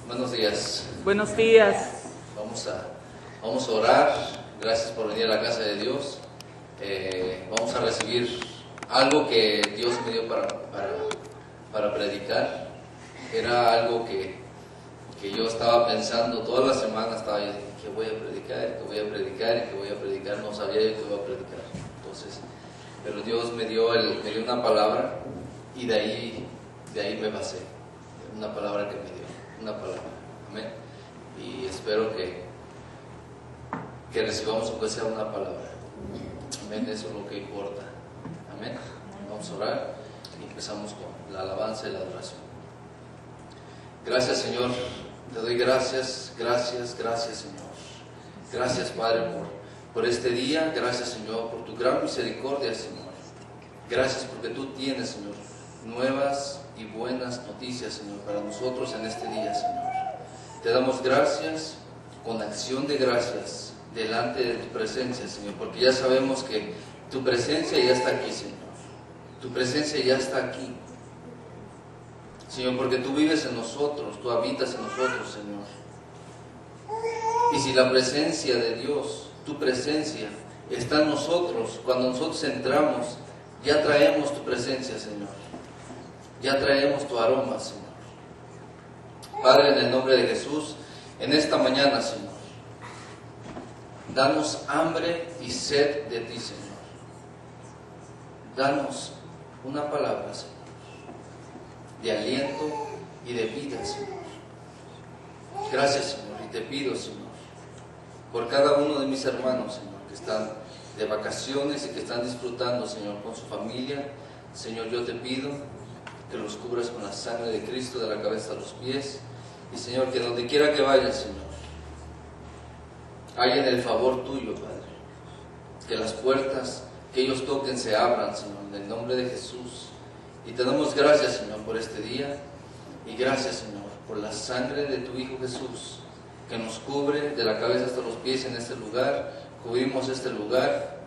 Buenos días. Buenos días. Vamos a orar. Gracias por venir a la casa de Dios. Vamos a recibir algo que Dios me dio para predicar. Era algo que yo estaba pensando toda la semana, estaba yo, que voy a predicar, no sabía yo que iba a predicar. Entonces, pero Dios me dio una palabra y de ahí me basé. Una palabra que me dio, una palabra. Amén. Y espero que recibamos aunque sea una palabra. Amén, eso es lo que importa. Amén. Vamos a orar y empezamos con la alabanza y la adoración. Gracias, Señor. Te doy gracias, Señor. Gracias, Padre, por este día. Gracias, Señor, por tu gran misericordia, Señor. Gracias porque tú tienes, Señor, nuevas y buenas noticias, Señor, para nosotros en este día, Señor. Te damos gracias con acción de gracias delante de tu presencia, Señor, porque ya sabemos que tu presencia ya está aquí, Señor. Tu presencia ya está aquí, Señor, porque tú vives en nosotros, tú habitas en nosotros, Señor. Y si la presencia de Dios, tu presencia, está en nosotros, cuando nosotros entramos, ya traemos tu presencia, Señor. Ya traemos tu aroma, Señor. Padre, en el nombre de Jesús, en esta mañana, Señor, danos hambre y sed de ti, Señor. Danos una palabra, Señor, de aliento y de vida, Señor. Gracias, Señor, y te pido, Señor, por cada uno de mis hermanos, Señor, que están de vacaciones y que están disfrutando, Señor, con su familia. Señor, yo te pido que los cubras con la sangre de Cristo, de la cabeza a los pies. Y, Señor, que donde quiera que vayan, Señor, hallen el favor tuyo, Padre. Que las puertas que ellos toquen se abran, Señor, en el nombre de Jesús. Y te damos gracias, Señor, por este día. Y gracias, Señor, por la sangre de tu Hijo Jesús, que nos cubre de la cabeza hasta los pies en este lugar. Cubrimos este lugar.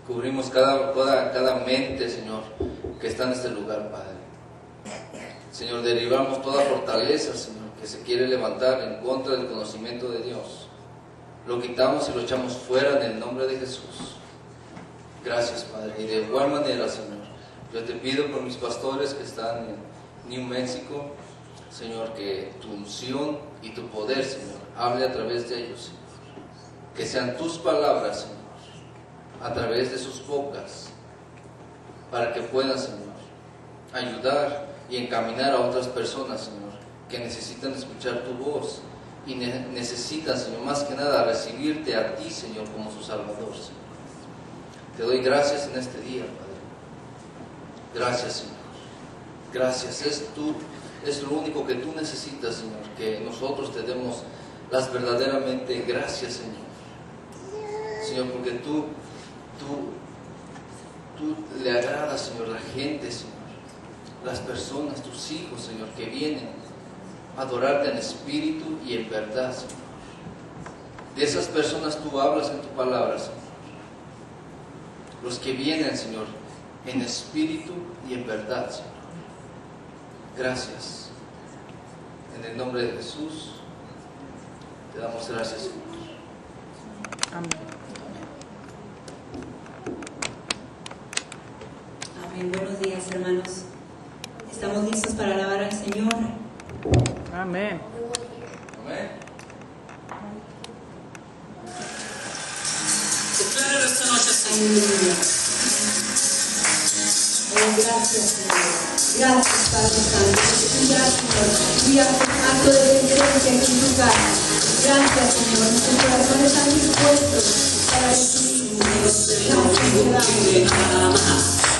Cubrimos cada mente, Señor, que está en este lugar, Padre. Señor, derribamos toda fortaleza, Señor, que se quiere levantar en contra del conocimiento de Dios. Lo quitamos y lo echamos fuera en el nombre de Jesús. Gracias, Padre. Y de igual manera, Señor, yo te pido por mis pastores que están en New Mexico, Señor, que tu unción y tu poder, Señor, hable a través de ellos, Señor. Que sean tus palabras, Señor, a través de sus bocas, para que puedan, Señor, ayudar y encaminar a otras personas, Señor, que necesitan escuchar tu voz y necesitan, Señor, más que nada recibirte a ti, Señor, como su Salvador, Señor. Te doy gracias en este día, Padre. Gracias, Señor. Gracias. Es lo único que tú necesitas, Señor, que nosotros te demos las verdaderamente gracias, Señor. Señor, porque tú le agradas, Señor, la gente, Señor, las personas, tus hijos, Señor, que vienen a adorarte en espíritu y en verdad, Señor. De esas personas tú hablas en tu palabra, Señor. Los que vienen, Señor, en espíritu y en verdad, Señor. Gracias. En el nombre de Jesús, te damos gracias, Señor. Amén. Amén. Buenos días, hermanos. Estamos listos para alabar al Señor. Amén. Amén. Declaro esta noche, Señor. Aleluya. Gracias, Señor. Gracias, Padre Santo. Gracias, Señor. Y a tu acto de presencia en tu casa. Gracias, Señor. Nuestros corazones están dispuestos para recibir. Dios te lo digo que me ama.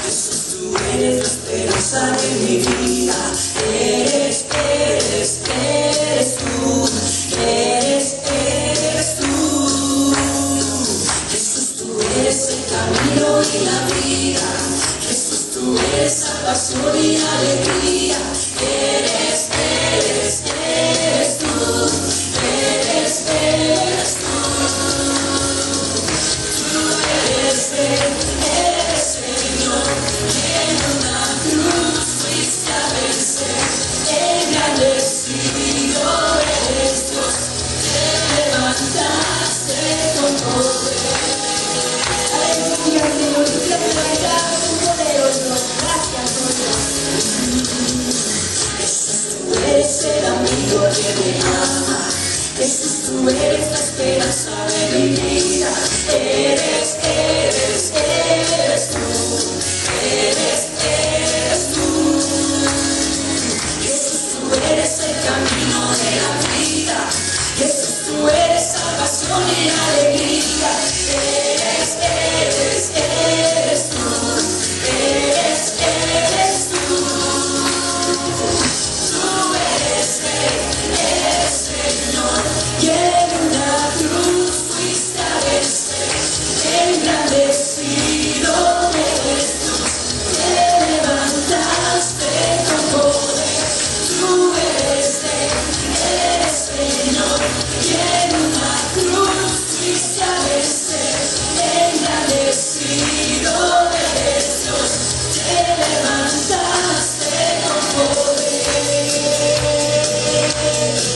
Jesús, tú eres la esperanza de mi vida. Eres tú. Jesús, tú eres el camino y la vida. Jesús, tú eres salvación y alegría. Eres tú. Tú eres Señor, que en una cruz fuiste a vencer, engrandecido eres. conmigo me ama. Jesús, tú eres la esperanza de mi vida. Eres tú. Eres tú. Jesús, tú eres el camino de la vida. Jesús, tú eres salvación y alegría. Eres tú. Eres tú. Tú eres Rey, eres Señor, y en una cruz fuiste a vencer. Engrandecido eres tú, te levantaste con poder. Tú eres Rey, eres Señor, y en una cruz fuiste a vencer. Engrandecido eres Dios, te levantaste con poder.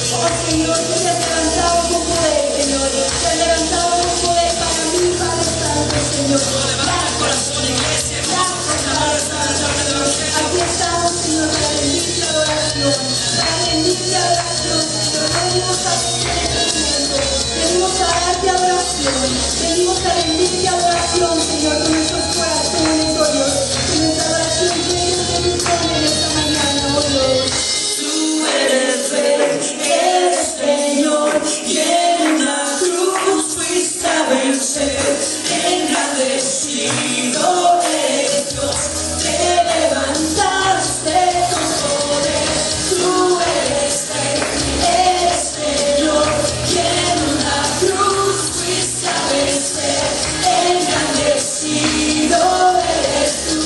Oh Señor, tú te has levantado con poder, Señor. Te has levantado con poder para mí, Padre Santo, Señor. Gracias, Padre Santo. Aquí estamos, Señor, para rendirte adoración. Para rendirte adoración, Señor. Venimos a agradecimiento. Venimos a darte adoración. Venimos a rendirte adoración, Señor, con nuestros corazones, oh Dios. Que nuestra adoración llegue de tu nombre en esta mañana, oh Dios. Tú eres Rey, eres Señor, y en la cruz fuiste a vencer. Engrandecido eres Dios, te levantaste con poder. Tú eres Rey, eres Señor, y en una cruz fuiste a vencer. Engrandecido eres tú,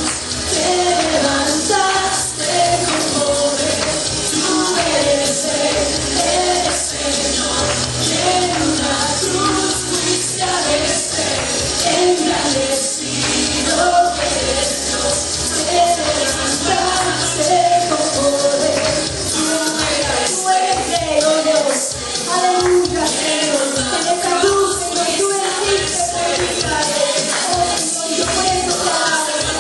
te levantaste con poder. Tú eres Rey, eres Señor, y en una cruz fuiste a vencer. Engrandecido eres Dios, te levantaste con poder. Tú eres Rey, oh Dios. Aleluya, Señor. En esta cruz, Señor, tú eres Padre. Oh, Señor, yo por eso te amo,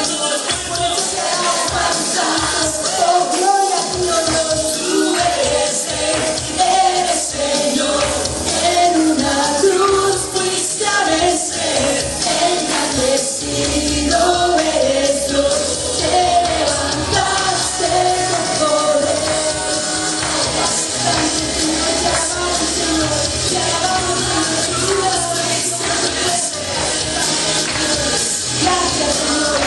Señor. Por eso te amo, Padre Santo. Oh, gloria a ti, oh Dios. Tú eres Rey, eres Señor, en una cruz fuiste a vencer. Engrandecido eres Dios, te levantaste con poder. Te alabamos, Señor, tú fuiste a vencer. Gracias, Señor.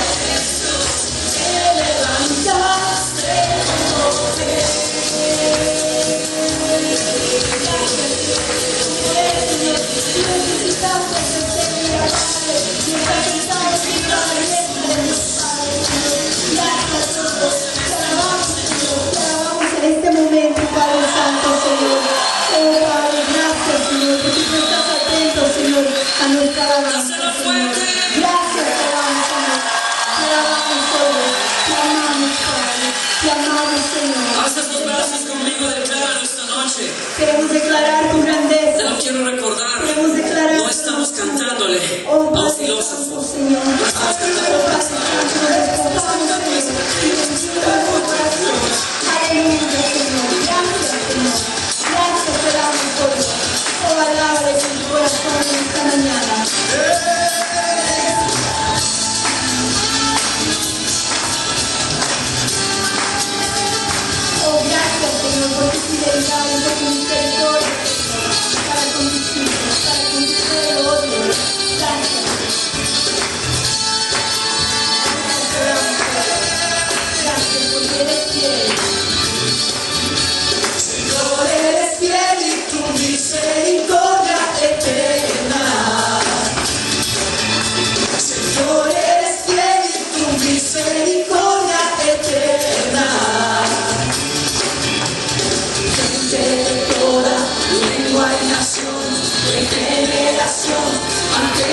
Te levantaste con poder. Necesitamos crecer en la Padre. Necesitamos ir a la iglesia de Dios, Padre, Señor. Gracias, Señor. Te alabamos, Señor. Te alabamos en este momento, Padre Santo, Señor. Oh, Padre, gracias, Señor, porque tú estás atento, Señor, a nuestra alabanza, Señor. Gracias, te alabamos, Señor. Te alabamos, Señor. Te amamos, Padre. Te amamos, Señor. Haz estos brazos conmigo, declara esta noche. Queremos declarar tu Te grandeza. lo quiero recordar. Queremos declarar. No estamos cantándole Oh, a un Padre filósofo. Santo, Señor. No estamos cantando Oh, a Padre Santo, nos despojamos, Señor. Y bendito tu corazón. Aleluya, Señor. Gracias, Señor. Gracias te damos, oh Dios. Oh, alábale con tu corazón en esta mañana. Oh, gracias, Señor, por tu fidelidad y por tu misericordia, Señor, para con tus hijos, para con tu pueblo, oh Dios. Gracias. Gracias porque eres fiel. Señor, eres fiel y tu misericordia eterna. Señor, eres fiel y tu misericordia eterna. Gente de toda lengua y nación, de generación, ante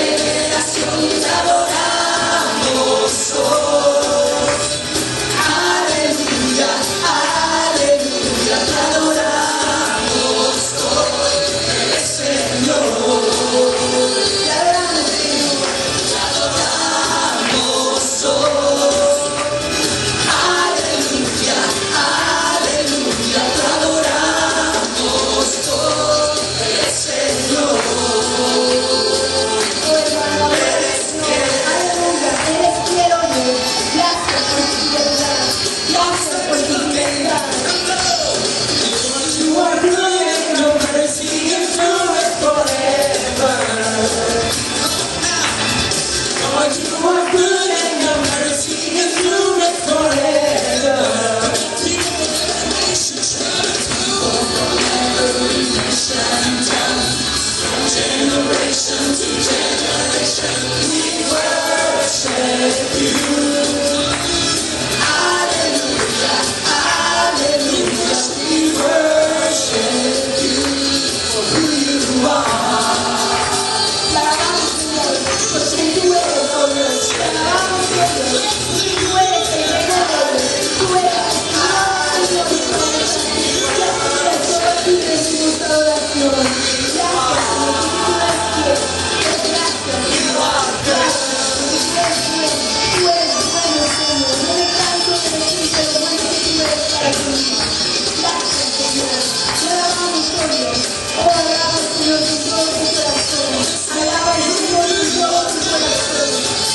Dios. Oh, alaba al Señor con todo tu corazón. Alaba al Señor con todo tu corazón.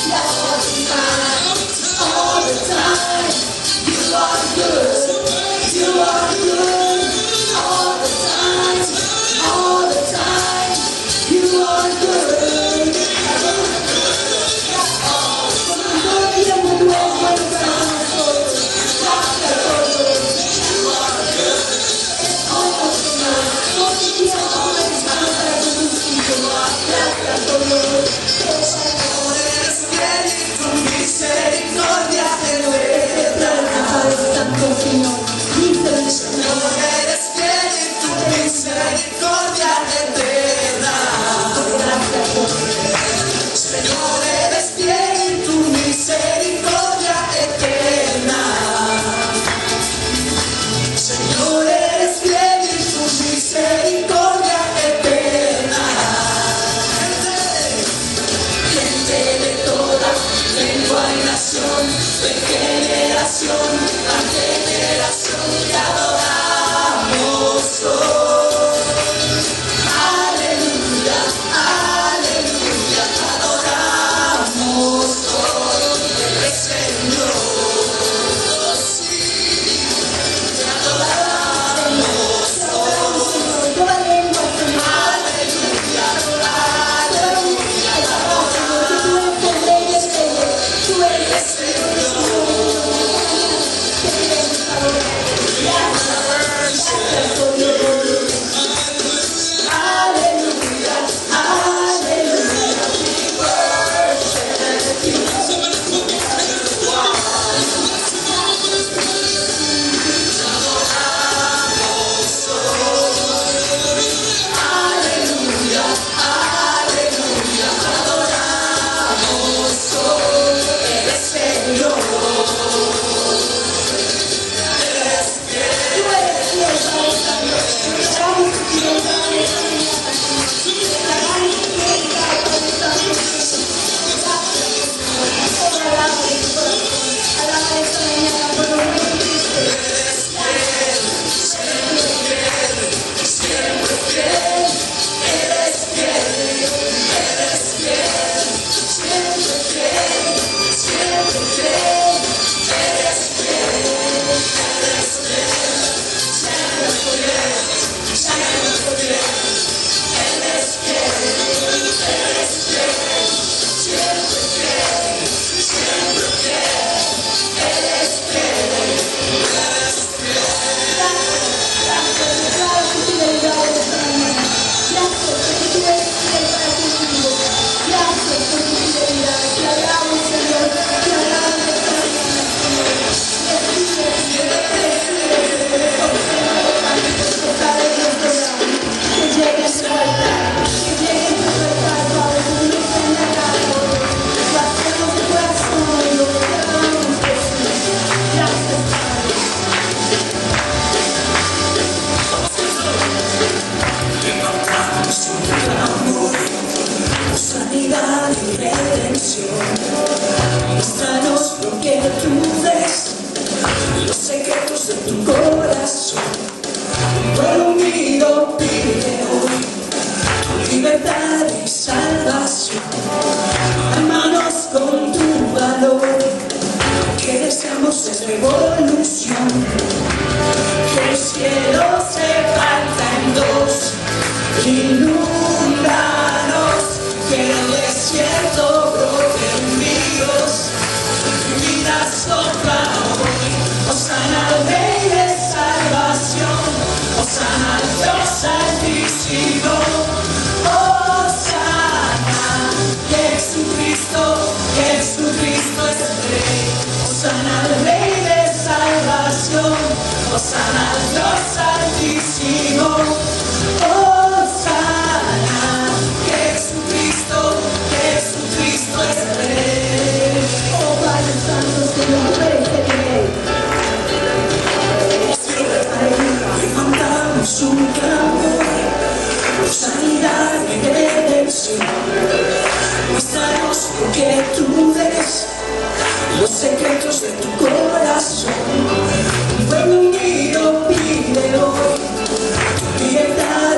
Gracias, Padre. All the time, you are good. You are good. All the time, you are good. Todo el tiempo tú eres bueno para nosotros. Gracias, Dios. Oh, Señor. Todo el tiempo tú eres bueno para tus hijos. Gracias, Dios. Eres fiel y tu misericordia eterna. Padre Santo, Señor. Señor, eres fiel y tu misericordia eterna. Gracias, Dios. Señor, eres fiel y tu misericordia eterna. Señor, eres fiel y tu misericordia eterna. Gente de toda lengua y nación, de generación a generación, te adoramos hoy. Aleluya, aleluya, te adoramos hoy, Señor. Sí, te adoramos hoy. Toda lengua, Señor. Aleluya, aleluya, te adoramos. Tú eres el Rey de Reyes. Tú eres el Aleluya, aleluya, we worship you. Aleluya, aleluya, adoramos hoy, eres Señor. Eres fiel. Tú eres fiel, Padre Santo. Declaramos tu fidelidad en esta mañana. Declaramos tu fidelidad, Padre Santo. Gracias, Señor. Oh, alaba de tu corazón. Alaba esta mañana por lo bueno que hiciste. Siempre fiel, eres fiel, eres fiel, siempre fiel, siempre fiel, eres fiel, eres fiel, siempre fiel, siempre fiel, eres fiel, eres fiel, siempre fiel, siempre fiel, eres fiel, eres fiel. Gracias, declaro tu fidelidad en esta mañana. Gracias porque tú eres fiel para tus hijos. Gracias por tu fidelidad. Te alabo, Señor. Te alabo en esta mañana, Señor. Recibe, Señor. Recibe, Señor. Que cada Dios te da. Que llegue a su altar. Que llegue a su altar, Padre. Que no esté en la casa, lo hacemos de corazón, Dios. Te alabamos, Jesús. Gracias, Padre. Levantamos un clamor, sanidad y redención. Muéstranos lo que tú ves, los secretos de tu corazón. Un pueblo unido pide hoy tu libertad y salvación. Hermanos con tu valor, lo que deseamos es revolución. Que el cielo se parta en dos, inúndanos, que el desierto broten ríos, vida sopla hoy. Hosana al Rey de salvación, hosana al Dios altísimo, hosana, Jesucristo, Jesucristo es el Rey. Hosana al Rey de salvación, hosana al Dios altísimo, hosana, Jesucristo, Jesucristo es el Rey. Oh, Padre Santo, Señor, tú eres el Rey. Levantamos un clamor, por sanidad y redención. Muéstranos lo que tú ves, los secretos de tu corazón. Un pueblo unido pide hoy tu libertad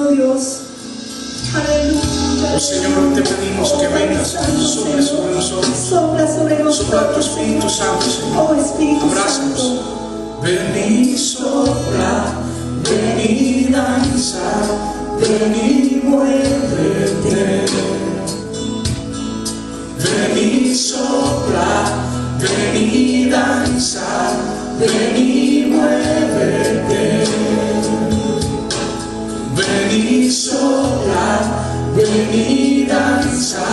Santo Dios. Aleluya. Oh Señor, te pedimos que vengas sobre nosotros. Sopla sobre nosotros. Sopla tu Espíritu Santo, Señor. Oh Espíritu Abrázanos. Santo. Ven y sopla, ven y danza, ven y muévete. Ven y sopla, ven y danza, ven y muévete. Ven y sopla, ven y danza,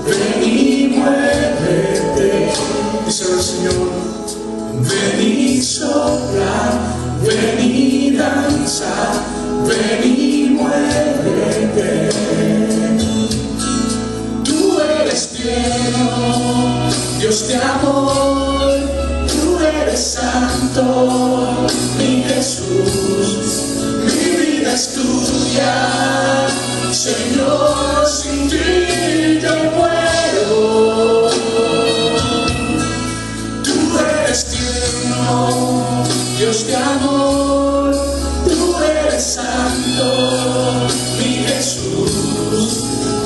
ven y muévete. Dice el Señor. Ven y sopla, ven y danza, ven y muévete. Tú eres tierno, Dios de amor, tú eres santo, mi Jesús, mi vida es tuya, Señor, sin ti yo muero. Dios de amor, tú eres santo, mi Jesús,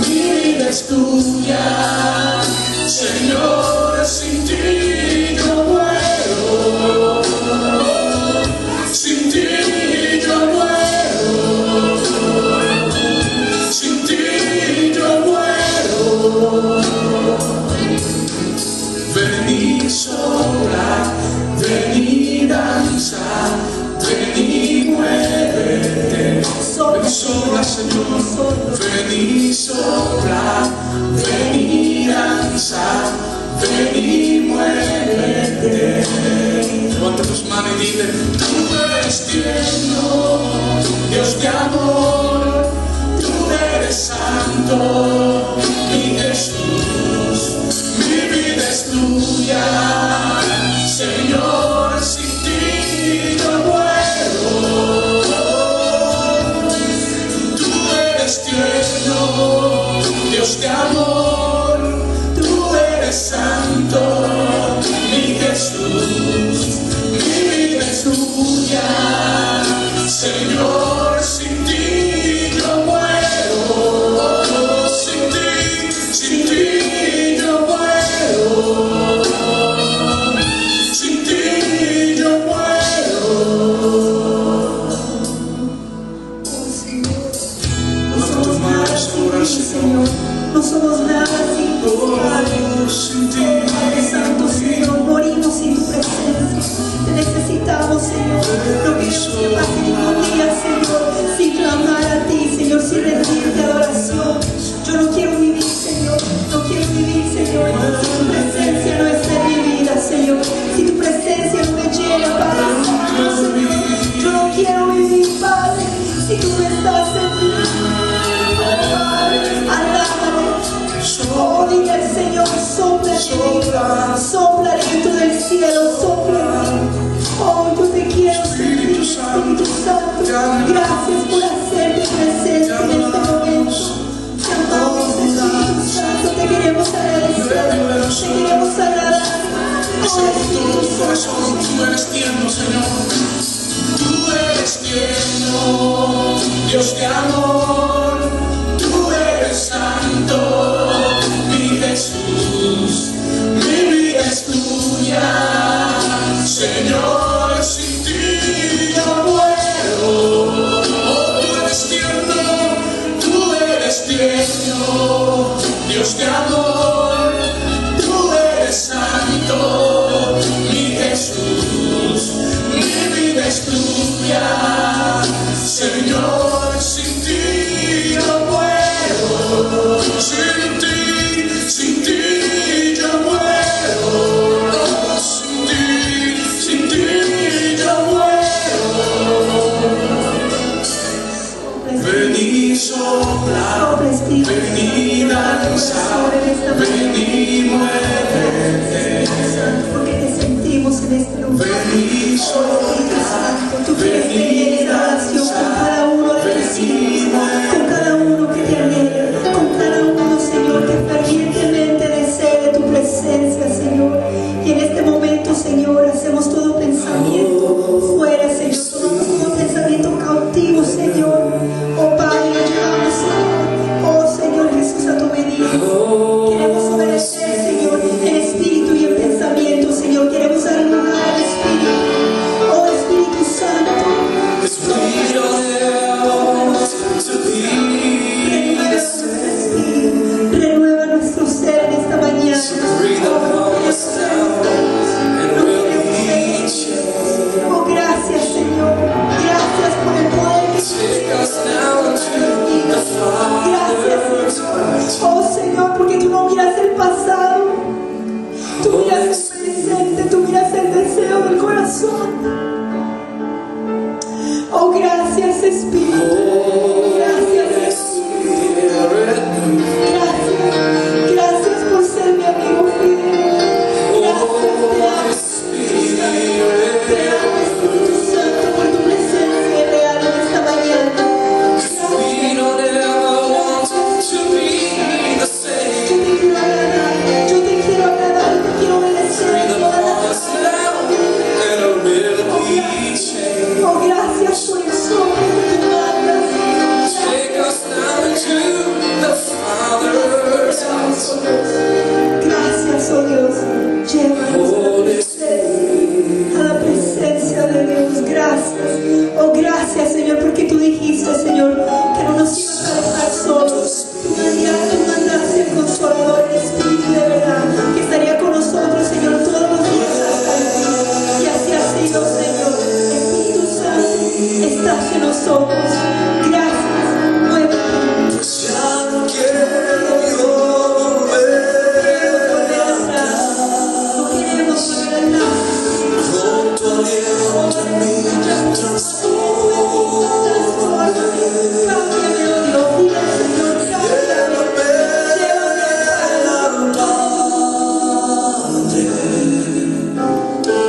mi vida es tuya, Señor, sin ti yo muero, sin ti yo muero, sin ti yo muero. Ven y sopla, ven y danza, ven y muévete. Ven y sopla, Señor. Ven y sopla, ven y danza, ven y muévete. Levanta tus manos y dile: tú eres tierno, Dios de amor, tú eres santo, mi Jesús, mi vida es tuya, Señor, sin ti yo muero. Tú eres tierno, Dios de amor, tú eres santo, mi Jesús, mi vida es tuya, Señor, sin ti yo muero. Sin ti yo muero. Sin ti yo muero. Oh Señor, no somos nada sin ti, Señor. No somos nada sin ti, Padre. Padre Santo, Señor, morimos sin tu presencia. Te necesitamos, Señor. No queremos que pase ningún día, Señor, sin clamar a ti, Señor, sin rendirte adoración. Yo no quiero vivir, Señor. No quiero vivir, Señor, si tu presencia no está en mi vida, Señor. Si tu presencia no me llena, Padre Santo, Señor. Yo no quiero vivir, Padre, si tú no estás en mí. Padre, alábame. Oh, dile al Señor, sopla en mí. Sopla dentro del cielo, sopla en mí. Oh, yo te quiero sentir, Espíritu Santo. Gracias por hacerte presente en este momento. Te amamos, Espíritu Santo. Te queremos agradecer. Te queremos agradar. Oh, Espíritu Santo. Tú eres tierno, Señor. Tú eres tierno, Dios de amor. Tú eres santo, mi Jesús. Mi vida es tuya, Señor, sin ti yo muero. Oh, tú eres tierno, Dios de amor, tú eres santo, mi Jesús, mi vida es tuya, Señor, sin ti yo muero, sin ti yo muero, sin ti yo muero. Ven y sopla, ven y danza, ven y muévete. Porque te sentimos en este lugar. Ven y Oh, Espíritu sopla, Santo, tú quieres ven y venir en oración con cada uno de Espíritu. Gracias, Espíritu. Gracias. Gracias por ser mi amigo fiel. Gracias, te amo, Espíritu Santo, por tu presencia real en esta mañana. We don't ever want to be the same. Yo te quiero agradar, te quiero obedecer toda la And I will be changed. Oh, gracias por el soplo que tú mandas. Take us down into the Father's house. Gracias, oh Dios. Llévanos a la presencia de Dios. Gracias. Oh, gracias, Señor, porque tú dijiste, Señor, que no nos ibas a dejar solos. Tú mandaste el Consolador, el Espíritu de verdad, que estaría con nosotros, Señor, todos los días hasta el fin. Y así ha sido, Señor. Espíritu Santo, estás en nosotros. Gracias. Muévete. Ya no quiero yo volver atrás. No queremos volver atrás. Con tu aliento en mí transforma. Cámbiame, oh Dios. Dile al Señor, cámbiame.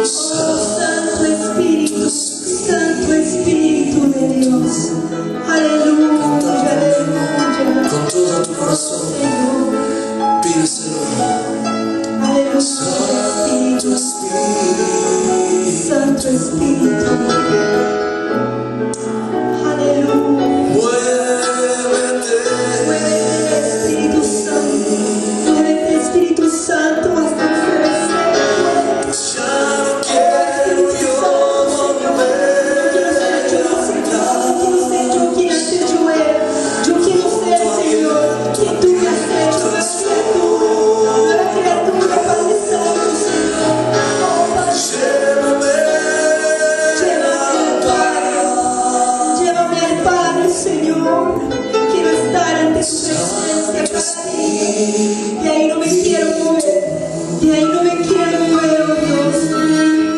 Santo Espíritu, Santo Espíritu de Dios. Aleluya, aleluya. Con todo tu corazón, Señor, pídeselo. aleluya. Santo Espíritu, Santo Espíritu. Aleluya. muévete. Muévete, Espíritu Santo. Muévete, Espíritu Santo, hasta que se desee. Ya no quiero yo volver atrás. Yo quiero ser yo era. Yo quiero ser, Señor, quien tú me has hecho. Nueva criatura, Padre Santo, Señor. Oh, Padre, llévame al Padre, Señor. Quiero estar ante tu presencia, Padre. De ahí no me quiero mover. De ahí no me quiero mover, oh Dios.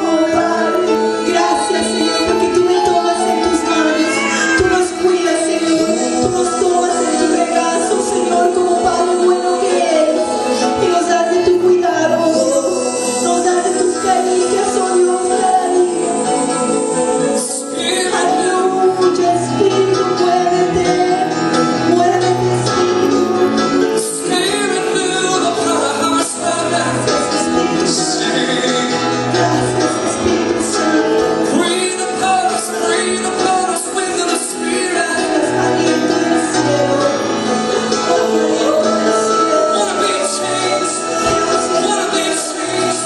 Oh, Padre, gracias, Señor, porque tú me tomas en tus manos. Tú nos cuidas, Señor. Tú nos tomas en tu regazo, Señor, como Padre bueno que eres. Y nos das de tu cuidado, oh Dios. Nos das de tus caricias, oh Dios, cada día. Aleluya, Espíritu, muévete. Muévete, Espíritu. Spirit, fill the hearts of Gracias, Espíritu Santo. Gracias, Espíritu Santo. breathe upon us with the Spirit. Aliento del cielo. Aliento del cielo. Wanna be changed, wanna be changed,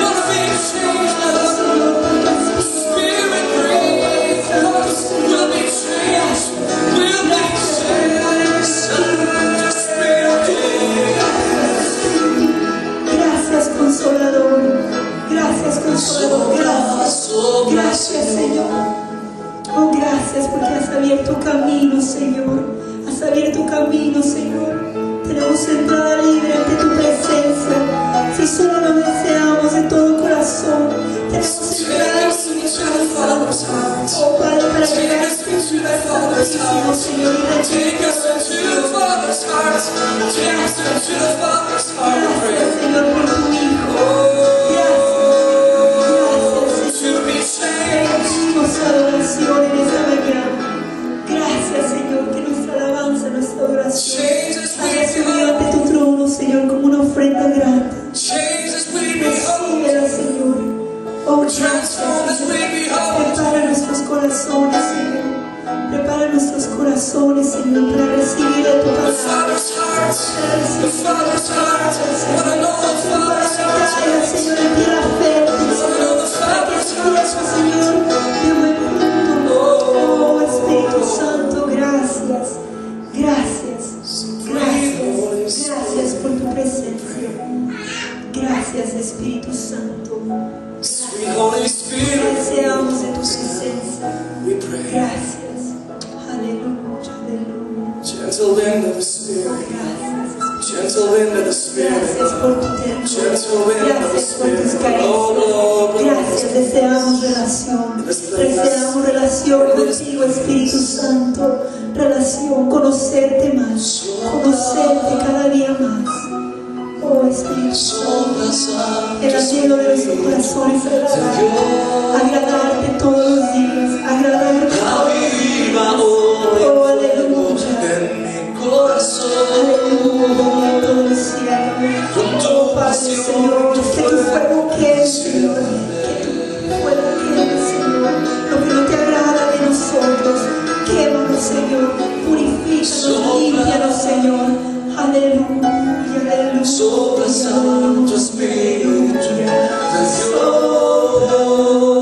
wanna be changed, Lord. Spirit, breathe upon us. We'll be changed, we'll be changed. Gracias, Consolador. Gracias, Consolador. Gracias. Gracias, Señor. Oh, gracias porque has abierto camino, Señor. Has abierto camino, Señor. Tenemos entrada libre ante tu presencia. Si solo lo deseamos de todo corazón, tenemos entrada libre. Oh, Padre, para llegar a tu Santísimo, Señor, y Take us into the Father's heart. Take us into the Father's heart. gracias, Señor, por tu Hijo. Gracias, Señor. To be changed. Pedimos adoración en esta mañana. Gracias, Señor, que nuestra alabanza, nuestra adoración haya subido ante tu trono, Señor, como una ofrenda grata. Change as we behold. Recíbela, Señor. Oh, Transform as gracias, we Señor. behold. Prepara nuestros corazones, Señor. Prepara nuestros corazones, Señor, para recibir de tu The palabra. Father's heart. Para The recibir Father's heart. Wanna know the Father's caiga, heart. Señor, en tierra fértil, Wanna know the Father's heart. Señor, de buen fruto. Oh, Espíritu Santo, gracias. Gracias. Gracias. Gracias por tu presencia. Gracias, Espíritu Santo. Sweet Holy Spirit, Deseamos de tu presencia. we pray. Gracias. Aleluya, aleluya. Gentle wind of the Spirit. Gracias. Gentle wind of the Spirit. Gracias por tu ternura. Gentle wind of the Gracias por tus Spirit. caricias. Oh, Lord, Gracias, deseamos relación. Deseamos relación contigo, Espíritu Santo. Relación, conocerte más, conocerte cada día más. Oh Espíritu Santo, el anhelo de nuestro corazón es agradarte todos los días, agradarte todos los días. Oh, aleluya. Aleluya, todo el cielo. Oh Padre, Señor, que tu fuego quede, Señor, que tu fuego quede, Señor. Lo que no te agrada de nosotros, quémanos, Señor, purifícanos, límpianos, Señor. Aleluya, aleluya. Sopla Santo Espíritu de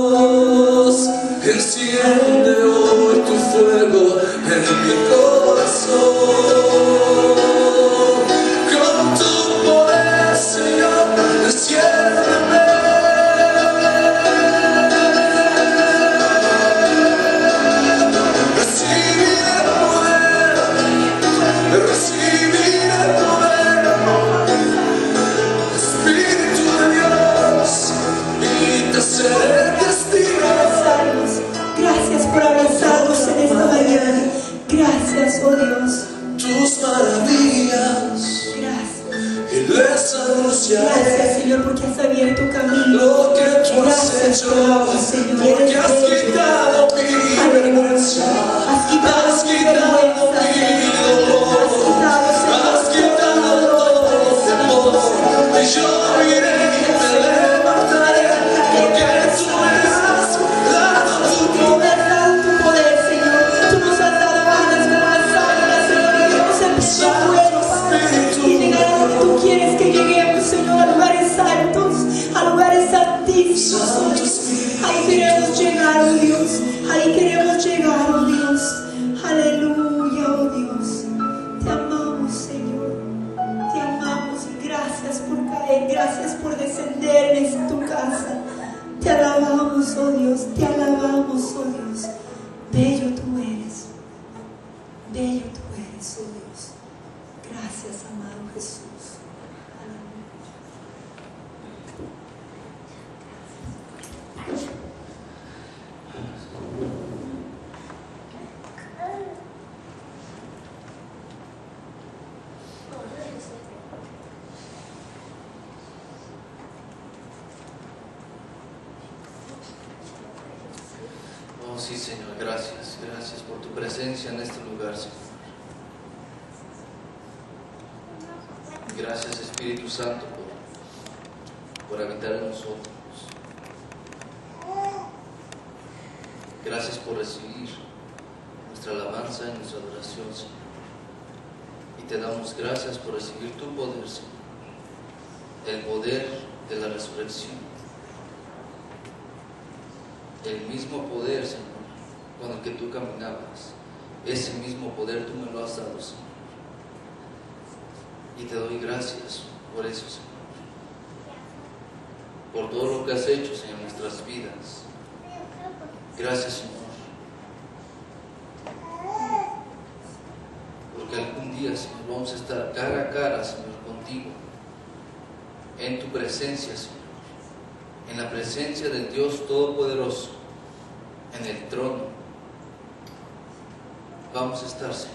Dios, enciende hoy tu fuego en mi corazón. Con tu poder, Señor, enciéndeme. Gracias por abrazarnos en esta mañana. Gracias, oh Dios. Tus maravillas. Gracias. Y les anunciaré. Gracias, Señor, porque has abierto camino. Lo que tú has Gracias, hecho, Señor. porque has quitado mi vergüenza. Has quitado mi mi vergüenza. dolor. Has quitado todo temor. Y yo iré y me levantaré, porque tú eres dado tu poder. Tu poder, Señor. Tú nos has dado alas como las águilas, Señor. Y queremos empezar buenos y llegar a donde tú quieres que lleguemos, Señor, a lugares altos, a lugares santísimos, oh Dios. Ahí queremos llegar, oh Dios. Ahí queremos llegar, oh Dios. Aleluya, oh Dios. Te amamos, Señor. Te amamos y gracias por caer, gracias por descender en tu casa. Te alabamos, oh Dios, te alabamos, oh Dios. Bello tú eres, bello tú eres, oh Dios. Gracias, amado Jesús. Aleluya. Oh sí, Señor, gracias, gracias por tu presencia en este lugar, Señor. Gracias, Espíritu Santo, por habitar en nosotros. Gracias por recibir nuestra alabanza y nuestra adoración, Señor. Y te damos gracias por recibir tu poder, Señor. El poder de la resurrección. El mismo poder, Señor, con el que tú caminabas. Ese mismo poder tú me lo has dado, Señor. Y te doy gracias por eso, Señor. Por todo lo que has hecho, Señor, en nuestras vidas. Gracias, Señor. Porque algún día, Señor, vamos a estar cara a cara, Señor, contigo. En tu presencia, Señor. En la presencia del Dios Todopoderoso. En el trono. Vamos a estar, Señor,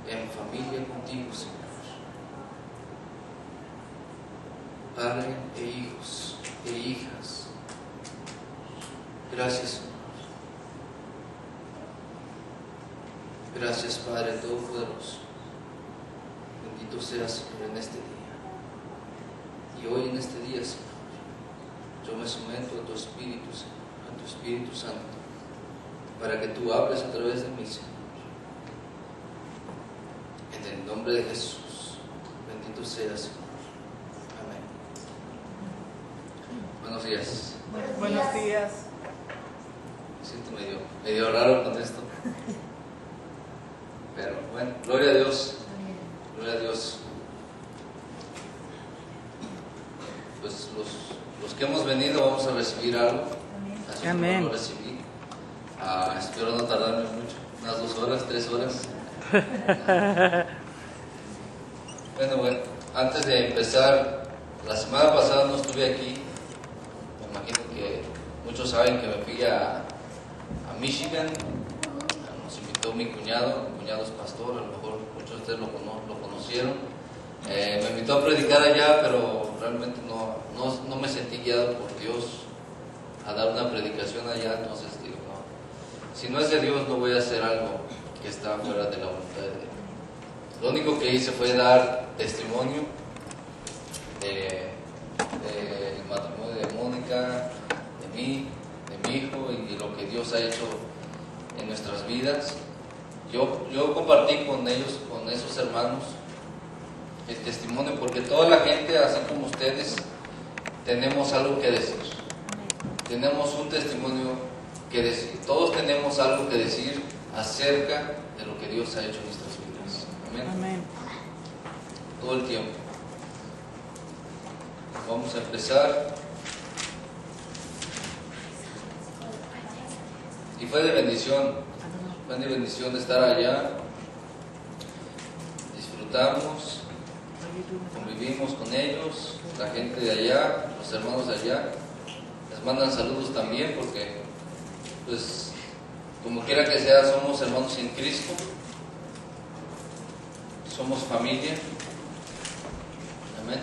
en familia contigo, Señor. Padre e hijos e hijas. Gracias, Señor. Gracias, Padre Todopoderoso. Bendito seas, Señor, en este día. Y hoy en este día, Señor, yo me someto a tu Espíritu, Señor, a tu Espíritu Santo, para que tú hables a través de mí, Señor. En el nombre de Jesús, bendito seas, Señor. Amén. Buenos días. Buenos días. Me siento medio raro con esto. Pero bueno, gloria a Dios. Gloria a Dios. Pues los que hemos venido vamos a recibir algo. Así Amén. como lo recibí. Espero no tardarme mucho. Unas 2 horas, 3 horas. Bueno, antes de empezar, la semana pasada no estuve aquí. Me imagino que Muchos saben que me fui a Michigan, nos invitó mi cuñado es pastor, a lo mejor muchos de ustedes lo conocieron. Me invitó a predicar allá, pero realmente no me sentí guiado por Dios a dar una predicación allá, entonces digo, no, si no es de Dios no voy a hacer algo que está fuera de la voluntad de Dios. Lo único que hice fue dar testimonio del matrimonio de Mónica, de mí, de mi hijo y de lo que Dios ha hecho en nuestras vidas. Yo compartí con ellos, con esos hermanos, el testimonio, porque toda la gente, así como ustedes, tenemos algo que decir. Tenemos un testimonio que decir. Todos tenemos algo que decir acerca de lo que Dios ha hecho en nuestras vidas. Amén. Amén. Todo el tiempo. Vamos a empezar. Y fue de bendición de estar allá. Disfrutamos, convivimos con ellos, la gente de allá, los hermanos de allá. Les mandan saludos también porque, pues, como quiera que sea, somos hermanos en Cristo. Somos familia. Amén.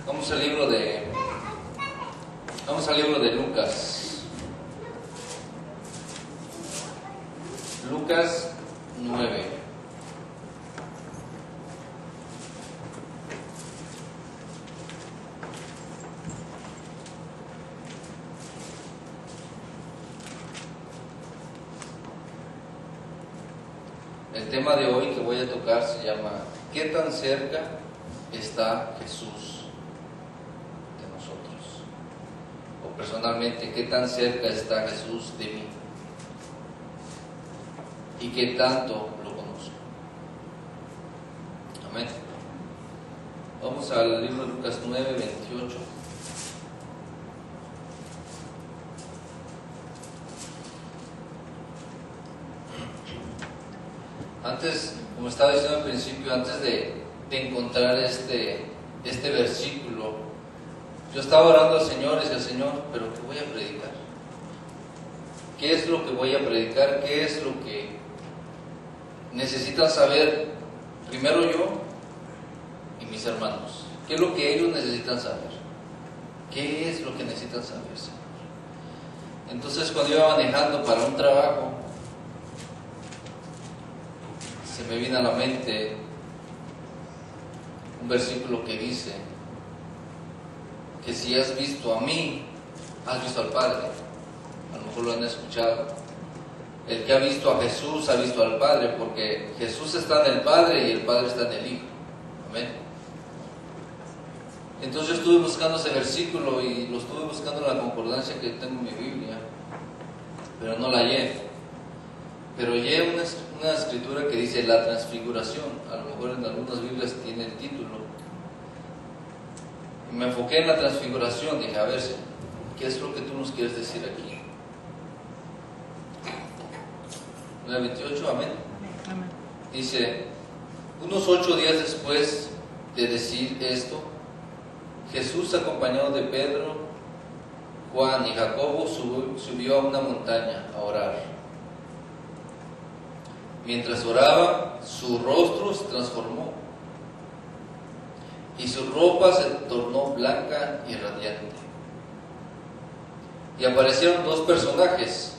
Vamos al libro de Lucas. Lucas 9. El tema de hoy que voy a tocar se llama ¿qué tan cerca está Jesús de nosotros? O personalmente, ¿qué tan cerca está Jesús de mí? ¿Y qué tanto lo conozco? Amén. Vamos al libro de Lucas 9, 28. Antes, como estaba diciendo al principio, antes de encontrar este versículo, yo estaba orando al Señor y decía, Señor, ¿pero qué voy a predicar? ¿Qué es lo que voy a predicar? ¿Qué es lo que necesitan saber primero yo y mis hermanos? ¿Qué es lo que ellos necesitan saber? ¿Qué es lo que necesitan saber, Señor? Entonces, cuando iba manejando para un trabajo, se me vino a la mente un versículo que dice que si has visto a mí, has visto al Padre. A lo mejor lo han escuchado. El que ha visto a Jesús ha visto al Padre, porque Jesús está en el Padre y el Padre está en el Hijo. Amén. Entonces yo estuve buscando ese versículo y lo estuve buscando en la concordancia que tengo en mi Biblia, pero no la hallé. Pero hallé una escritura que dice la transfiguración. A lo mejor en algunas Biblias tiene el título. Y me enfoqué en la transfiguración. Dije, a ver, ¿qué es lo que tú nos quieres decir aquí? 9:28, amén. Amén. Dice, unos 8 días después de decir esto, Jesús, acompañado de Pedro, Juan y Jacobo, subió a una montaña a orar. Mientras oraba, su rostro se transformó y su ropa se tornó blanca y radiante. Y aparecieron 2 personajes,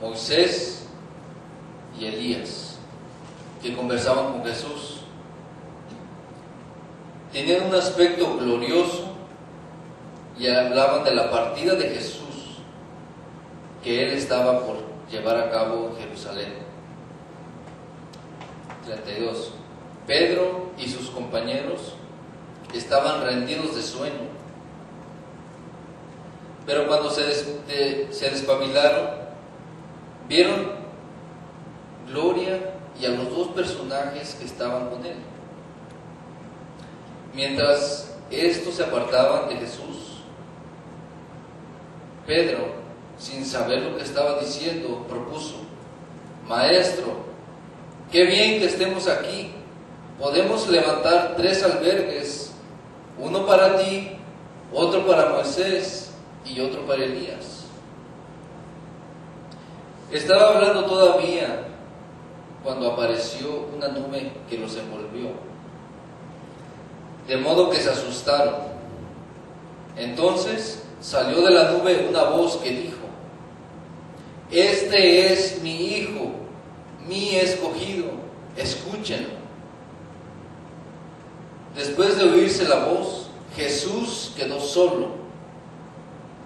Moisés y Elías, que conversaban con Jesús. Tenían un aspecto glorioso y hablaban de la partida de Jesús que él estaba por llevar a cabo en Jerusalén. 32. Pedro y sus compañeros estaban rendidos de sueño, pero cuando se despabilaron, vieron gloria y a los 2 personajes que estaban con él. Mientras estos se apartaban de Jesús, Pedro, sin saber lo que estaba diciendo, propuso: Maestro, qué bien que estemos aquí. Podemos levantar 3 albergues, uno para ti, otro para Moisés y otro para Elías. Estaba hablando todavía cuando apareció una nube que los envolvió, de modo que se asustaron. Entonces salió de la nube una voz que dijo: este es mi hijo, mi escogido, escúchenlo. Después de oírse la voz, Jesús quedó solo.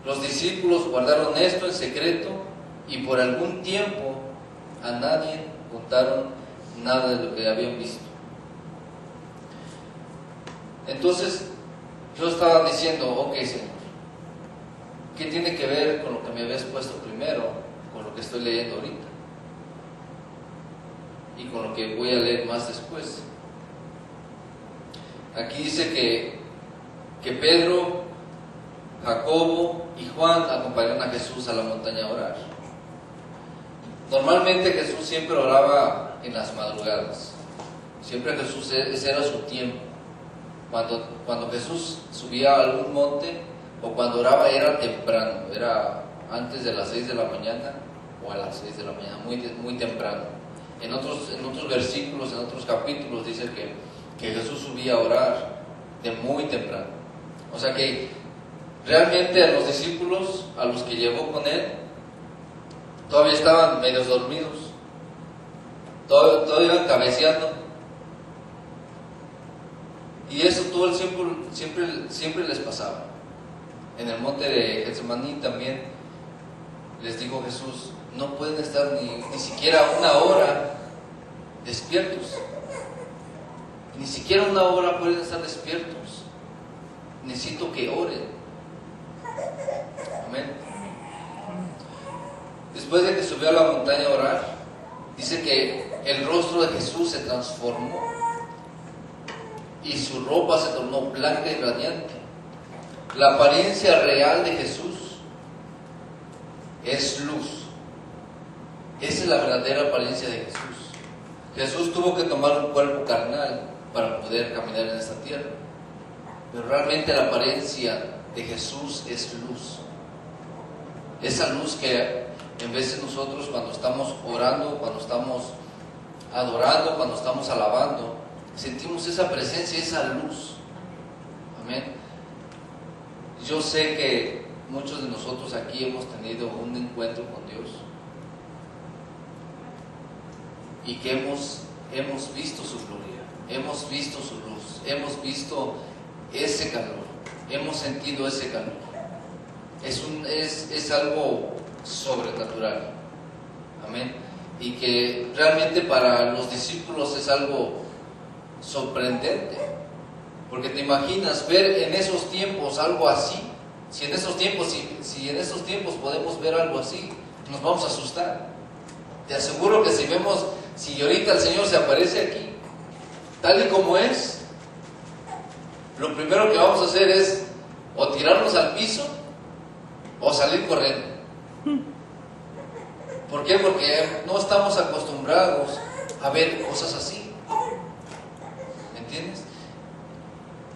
Los discípulos guardaron esto en secreto y por algún tiempo a nadie contaron nada de lo que habían visto. Entonces yo estaba diciendo: ok, Señor, ¿qué tiene que ver con lo que me habías puesto primero, con lo que estoy leyendo ahorita y con lo que voy a leer más después? Aquí dice que Pedro, Jacobo y Juan acompañaron a Jesús a la montaña a orar. Normalmente Jesús siempre oraba en las madrugadas. Siempre Jesús, ese era su tiempo. Cuando Jesús subía a algún monte o cuando oraba era temprano, era antes de las 6 de la mañana o a las 6 de la mañana, muy temprano. En otros versículos, en otros capítulos dice que Jesús subía a orar de muy temprano. O sea que realmente a los discípulos, a los que llevó con él, todavía estaban medio dormidos, todavía iban cabeceando. Y eso todo el tiempo siempre les pasaba. En el monte de Getsemaní también les dijo Jesús: no pueden estar ni siquiera una hora despiertos. Ni siquiera una hora pueden estar despiertos. Necesito que oren. Amén. Después de que subió a la montaña a orar, dice que el rostro de Jesús se transformó y su ropa se tornó blanca y radiante. La apariencia real de Jesús es luz. Esa es la verdadera apariencia de Jesús. Jesús tuvo que tomar un cuerpo carnal para poder caminar en esta tierra, pero realmente la apariencia de Jesús es luz. Esa luz que en vez de nosotros, cuando estamos orando, cuando estamos adorando, cuando estamos alabando, sentimos esa presencia, esa luz. Amén. Yo sé que muchos de nosotros aquí hemos tenido un encuentro con Dios y que hemos visto su gloria, hemos visto su luz, hemos visto ese calor, hemos sentido ese calor. Es algo sobrenatural. Amén. Y que realmente para los discípulos es algo sorprendente, porque te imaginas ver en esos tiempos algo así. Si en esos tiempos podemos ver algo así, nos vamos a asustar. Te aseguro que si ahorita el Señor se aparece aquí tal y como es, lo primero que vamos a hacer es o tirarnos al piso o salir corriendo. ¿Por qué? Porque no estamos acostumbrados a ver cosas así. ¿Me entiendes?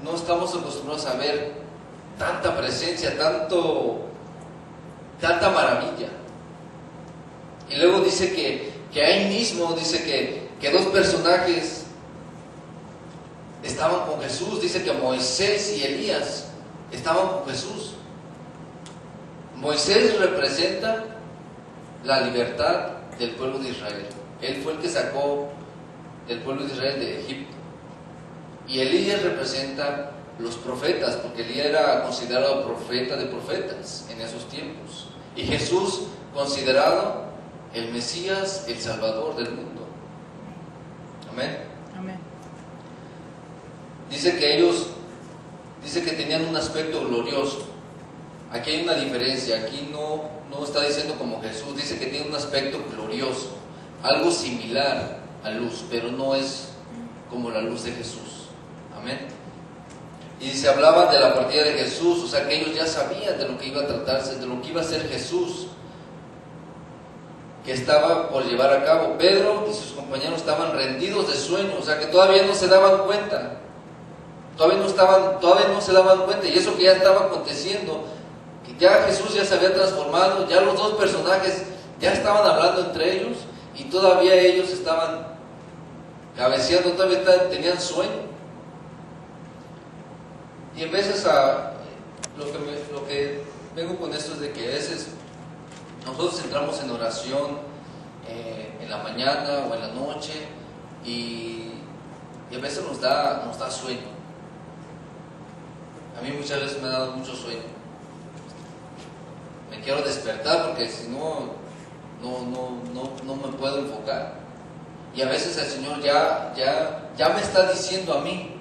No estamos acostumbrados a ver tanta presencia, tanta maravilla. Y luego dice que ahí mismo, dice que dos personajes estaban con Jesús. Dice que Moisés y Elías estaban con Jesús. Moisés representa la libertad del pueblo de Israel. Él fue el que sacó del pueblo de Israel de Egipto. Y Elías representa los profetas, porque Elías era considerado profeta de profetas en esos tiempos. Y Jesús considerado el Mesías, el Salvador del mundo. Amén. Amén. Dice que tenían un aspecto glorioso. Aquí hay una diferencia. Aquí no está diciendo como Jesús. Dice que tiene un aspecto glorioso, algo similar a luz, pero no es como la luz de Jesús. Amén. Y se hablaba de la partida de Jesús, o sea que ellos ya sabían de lo que iba a tratarse, de lo que iba a ser Jesús, que estaba por llevar a cabo. Pedro y sus compañeros estaban rendidos de sueño, o sea que todavía no se daban cuenta, todavía no se daban cuenta, y eso que ya estaba aconteciendo que ya Jesús ya se había transformado, ya los dos personajes ya estaban hablando entre ellos y todavía ellos estaban cabeceando, todavía tenían sueño. Y en veces lo que vengo con esto es de que a veces nosotros entramos en oración en la mañana o en la noche y a veces nos da sueño. A mí muchas veces me ha dado mucho sueño. Me quiero despertar porque si no me puedo enfocar. Y a veces el Señor ya me está diciendo a mí,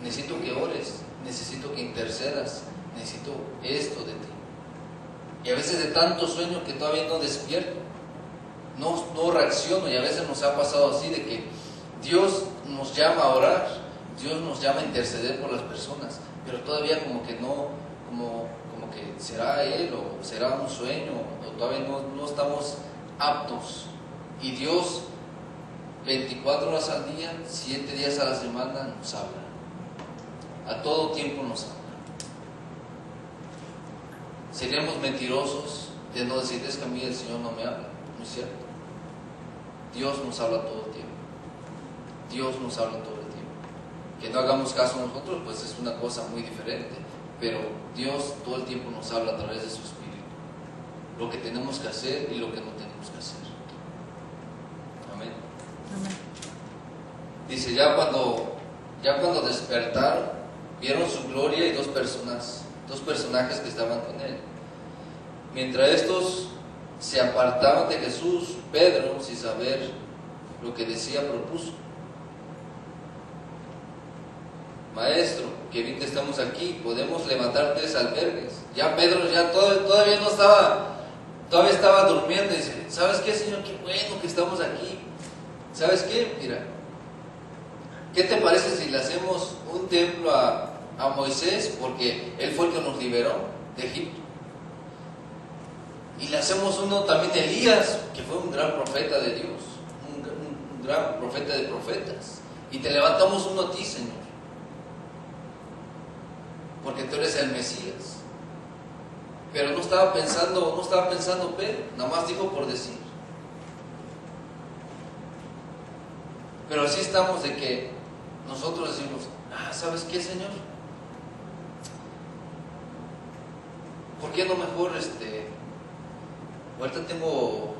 necesito que ores, necesito que intercedas, necesito esto de ti. Y a veces de tanto sueño que todavía no despierto, no reacciono, y a veces nos ha pasado así de que Dios nos llama a orar, Dios nos llama a interceder por las personas, pero todavía como que que será Él o será un sueño, o todavía no estamos aptos. Y Dios 24 horas al día, 7 días a la semana nos habla, a todo tiempo nos habla. Seríamos mentirosos de no decir, es que a mí el Señor no me habla. No es cierto. Dios nos habla todo el tiempo. Dios nos habla todo el tiempo. Que no hagamos caso a nosotros, pues es una cosa muy diferente. Pero Dios todo el tiempo nos habla a través de su Espíritu. Lo que tenemos que hacer y lo que no tenemos que hacer. Amén. Amén. Dice, ya cuando despertaron, vieron su gloria y dos personajes que estaban con él. Mientras estos se apartaban de Jesús, Pedro, sin saber lo que decía, propuso: Maestro, que bien que estamos aquí, podemos levantar 3 albergues. Ya Pedro todavía no estaba, todavía estaba durmiendo y dice, ¿sabes qué, Señor? Qué bueno que estamos aquí. ¿Sabes qué? Mira, ¿qué te parece si le hacemos un templo a Moisés? Porque él fue el que nos liberó de Egipto. Y le hacemos uno también a Elías, que fue un gran profeta de Dios, un gran profeta de profetas. Y te levantamos uno a ti, Señor, porque tú eres el Mesías. Pero no estaba pensando Pedro, nada más dijo por decir. Pero así estamos de que nosotros decimos, ¿sabes qué, Señor? ¿Por qué no mejor ahorita tengo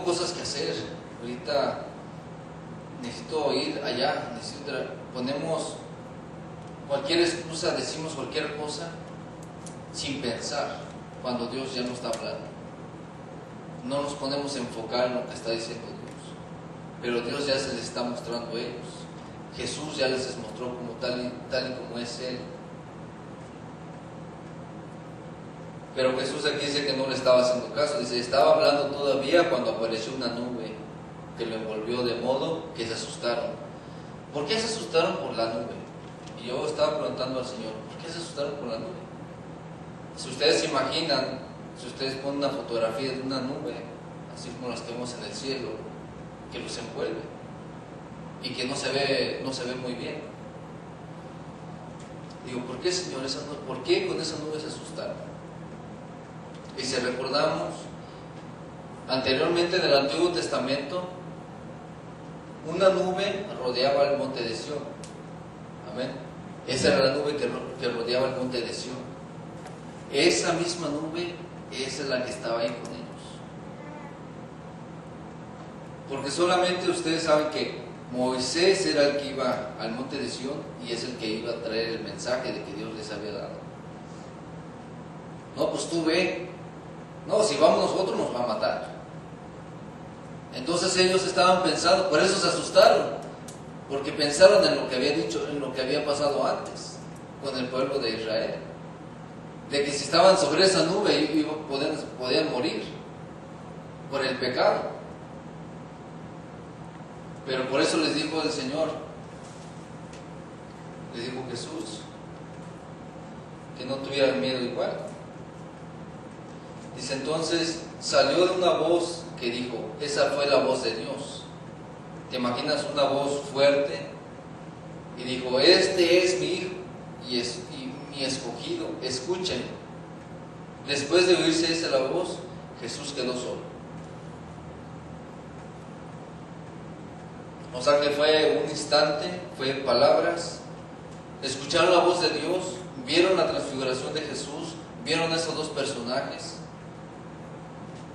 cosas que hacer, ahorita necesito ir allá, ponemos cualquier excusa, decimos cualquier cosa sin pensar, cuando Dios ya no está hablando. No nos ponemos a enfocar en lo que está diciendo Dios, pero Dios ya se les está mostrando a ellos. Jesús ya les mostró como tal y como es Él. Pero Jesús aquí dice que no le estaba haciendo caso. Dice, estaba hablando todavía cuando apareció una nube que lo envolvió, de modo que se asustaron. ¿Por qué se asustaron por la nube? Y yo estaba preguntando al Señor, ¿por qué se asustaron por la nube? Si ustedes se imaginan, si ustedes ponen una fotografía de una nube, así como las que vemos en el cielo, que los envuelve y que no se ve muy bien. Digo, ¿por qué, Señor, por qué con esa nube se asustaron? Y si recordamos, anteriormente en el Antiguo Testamento, una nube rodeaba el monte de Sión. Amén. Esa era la nube que rodeaba el monte de Sión. Esa misma nube, esa es la que estaba ahí con ellos. Porque solamente ustedes saben que Moisés era el que iba al monte de Sión y es el que iba a traer el mensaje de que Dios les había dado. No, pues tú ve. No, si vamos nosotros nos va a matar. Entonces ellos estaban pensando, por eso se asustaron, porque pensaron en lo que había dicho, en lo que había pasado antes con el pueblo de Israel, de que si estaban sobre esa nube podían morir por el pecado. Pero por eso les dijo el Señor, les dijo Jesús, que no tuvieran miedo igual. Dice, entonces salió de una voz que dijo, esa fue la voz de Dios. ¿Te imaginas una voz fuerte? Y dijo, este es mi hijo y mi escogido, escúchenlo. Después de oírse esa la voz, Jesús quedó solo. O sea que fue un instante, fue palabras. Escucharon la voz de Dios, vieron la transfiguración de Jesús, vieron a esos dos personajes.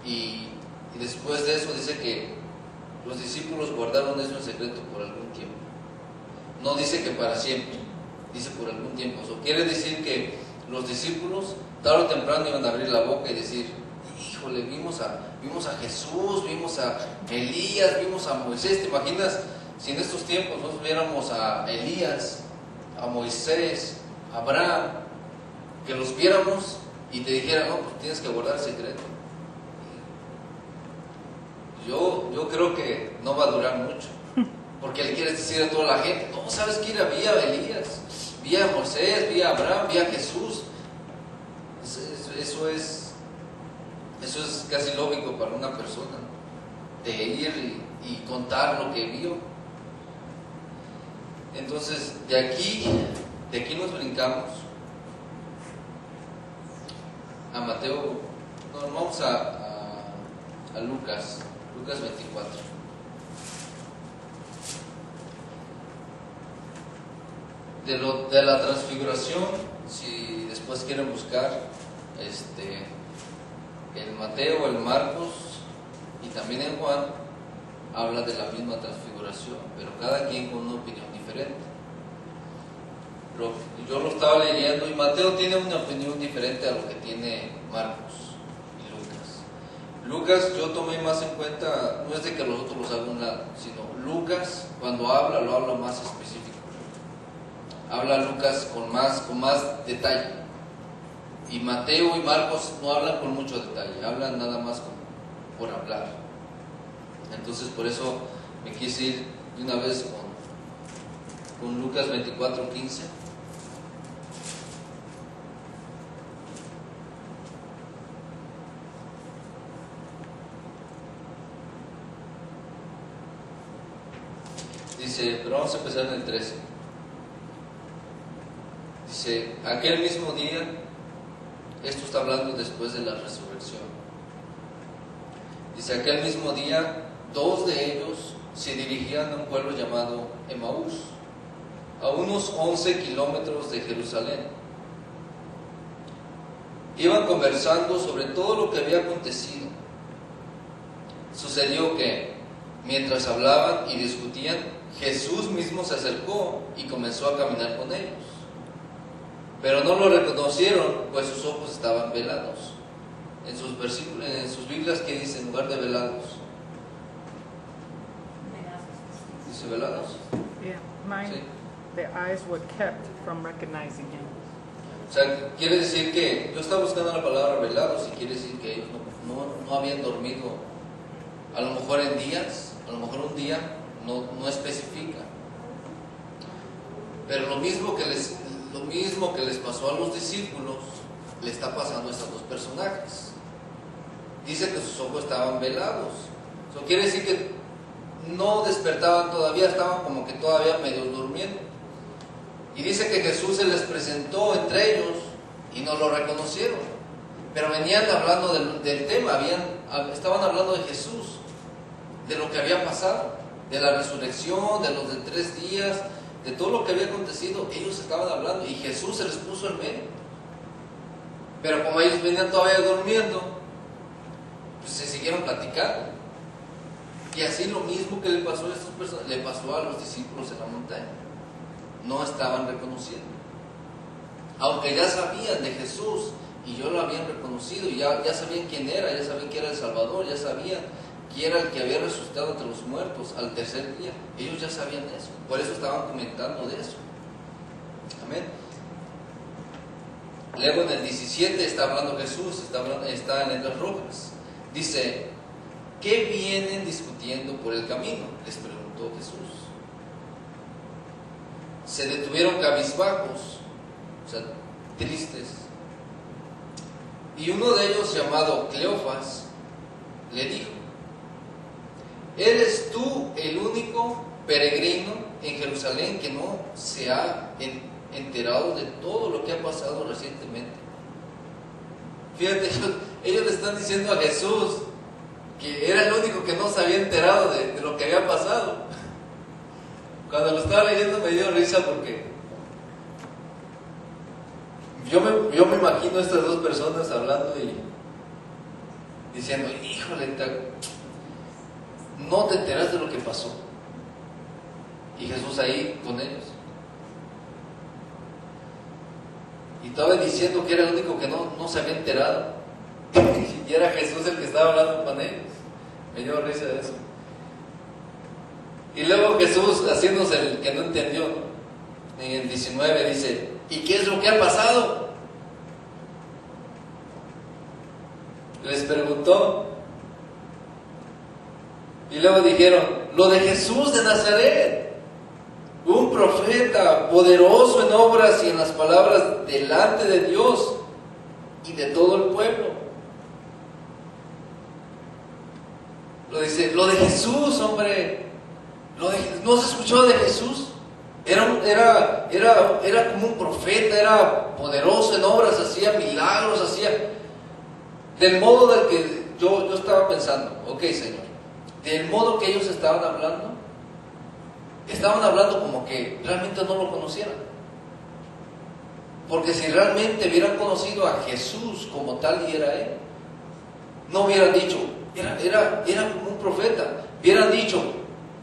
Y después de eso dice que los discípulos guardaron eso en secreto por algún tiempo. No dice que para siempre, dice por algún tiempo. Eso quiere decir que los discípulos tarde o temprano iban a abrir la boca y decir: híjole, vimos a Jesús, vimos a Elías, vimos a Moisés. ¿Te imaginas si en estos tiempos nos viéramos a Elías, a Moisés, a Abraham, que los viéramos y te dijeran: no, pues tienes que guardar secreto? Yo creo que no va a durar mucho, porque le quieres decir a toda la gente: no, ¿sabes qué? Vi a Elías, vi a Moisés, vi a Abraham, vi a Jesús. Eso es casi lógico para una persona, de ir y contar lo que vio. Entonces, de aquí nos brincamos a Mateo. No, vamos a Lucas 24. De la transfiguración, si después quieren buscar el Mateo, el Marcos y también en Juan, habla de la misma transfiguración, pero cada quien con una opinión diferente. Pero yo lo estaba leyendo y Mateo tiene una opinión diferente a lo que tiene Marcos y Lucas. Lucas yo tomé más en cuenta, no es de que los otros los hagan a un lado, sino Lucas cuando habla, lo habla más específico. Habla Lucas con más detalle. Y Mateo y Marcos no hablan con mucho detalle, hablan nada más por hablar. Entonces por eso me quise ir de una vez con Lucas 24:15. Dice, pero vamos a empezar en el 13. Dice, aquel mismo día, esto está hablando después de la resurrección. Dice, aquel mismo día, 2 de ellos se dirigían a un pueblo llamado Emaús, a unos 11 kilómetros de Jerusalén. Iban conversando sobre todo lo que había acontecido. Sucedió que, mientras hablaban y discutían, Jesús mismo se acercó y comenzó a caminar con ellos. Pero no lo reconocieron, pues sus ojos estaban velados. En sus versículos, en sus Biblias, ¿qué dice en lugar de velados? ¿Dice velados? Yeah, mine, Sí. their eyes were kept from recognizing him. O sea, quiere decir que, yo estaba buscando la palabra velados y quiere decir que ellos no habían dormido, a lo mejor en días, a lo mejor un día, no especifica. Pero lo mismo que les pasó a los discípulos, le está pasando a estos dos personajes. Dice que sus ojos estaban velados. Eso quiere decir que no despertaban todavía, estaban como que todavía medio durmiendo. Y dice que Jesús se les presentó entre ellos y no lo reconocieron. Pero venían hablando del tema, estaban hablando de Jesús, de lo que había pasado, de la resurrección, de los de 3 días, de todo lo que había acontecido. Ellos estaban hablando y Jesús se les puso en medio. Pero como ellos venían todavía durmiendo, pues se siguieron platicando. Y así lo mismo que le pasó a estas personas, le pasó a los discípulos en la montaña. No estaban reconociendo. Aunque ya sabían de Jesús y yo lo habían reconocido, y ya sabían quién era, ya sabían que era el Salvador, ya sabían que era el que había resucitado entre los muertos al 3er día. Ellos ya sabían eso, por eso estaban comentando de eso. Amén. Luego en el 17 está hablando Jesús, está en letras rojas. Dice, ¿qué vienen discutiendo por el camino?, les preguntó Jesús. Se detuvieron cabizbajos, o sea, tristes. Y uno de ellos, llamado Cleofas, le dijo, ¿eres tú el único peregrino en Jerusalén que no se ha enterado de todo lo que ha pasado recientemente? Fíjate, ellos le están diciendo a Jesús que era el único que no se había enterado de lo que había pasado. Cuando lo estaba leyendo me dio risa porque yo me imagino a estas dos personas hablando y diciendo, híjole, no te enteras de lo que pasó. Y Jesús ahí con ellos. Y estaba diciendo que era el único que no se había enterado. Y era Jesús el que estaba hablando con ellos. Me dio risa de eso. Y luego Jesús, haciéndose el que no entendió, ¿no? En el 19 dice, ¿y qué es lo que ha pasado? Les preguntó. Y luego dijeron, lo de Jesús de Nazaret, un profeta poderoso en obras y en las palabras delante de Dios y de todo el pueblo. Lo dice, lo de Jesús, hombre, ¿no se escuchó de Jesús? Era como un profeta, era poderoso en obras, hacía milagros, hacía del modo del que yo estaba pensando. Ok, Señor, del modo que ellos estaban hablando como que realmente no lo conocieran. Porque si realmente hubieran conocido a Jesús como tal y era Él, no hubieran dicho, era como un profeta, hubieran dicho,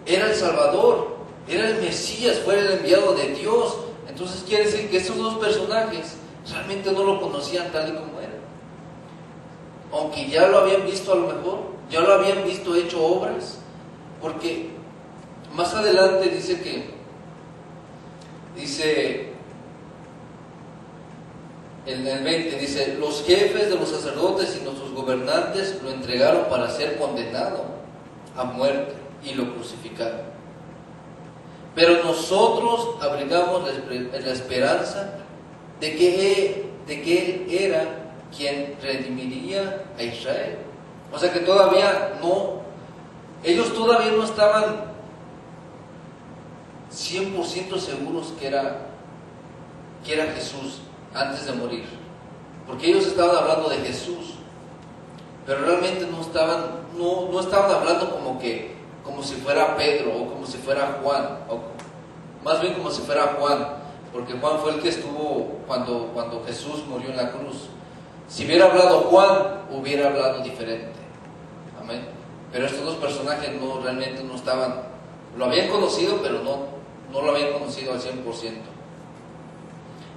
era el Salvador, era el Mesías, fue el enviado de Dios. Entonces quiere decir que estos dos personajes realmente no lo conocían tal y como era. Aunque ya lo habían visto a lo mejor, ya lo habían visto hecho obras, porque más adelante dice en el 20, dice, los jefes de los sacerdotes y nuestros gobernantes lo entregaron para ser condenado a muerte y lo crucificaron. Pero nosotros abrigamos la esperanza de que Él era quien redimiría a Israel. O sea que ellos todavía no estaban 100% seguros que era Jesús antes de morir, porque ellos estaban hablando de Jesús, pero realmente no estaban hablando como si fuera Pedro o como si fuera Juan, o más bien como si fuera Juan, porque Juan fue el que estuvo cuando Jesús murió en la cruz. Si hubiera hablado Juan, hubiera hablado diferente. Amén. Pero estos dos personajes realmente no estaban, lo habían conocido, pero no lo habían conocido al 100%.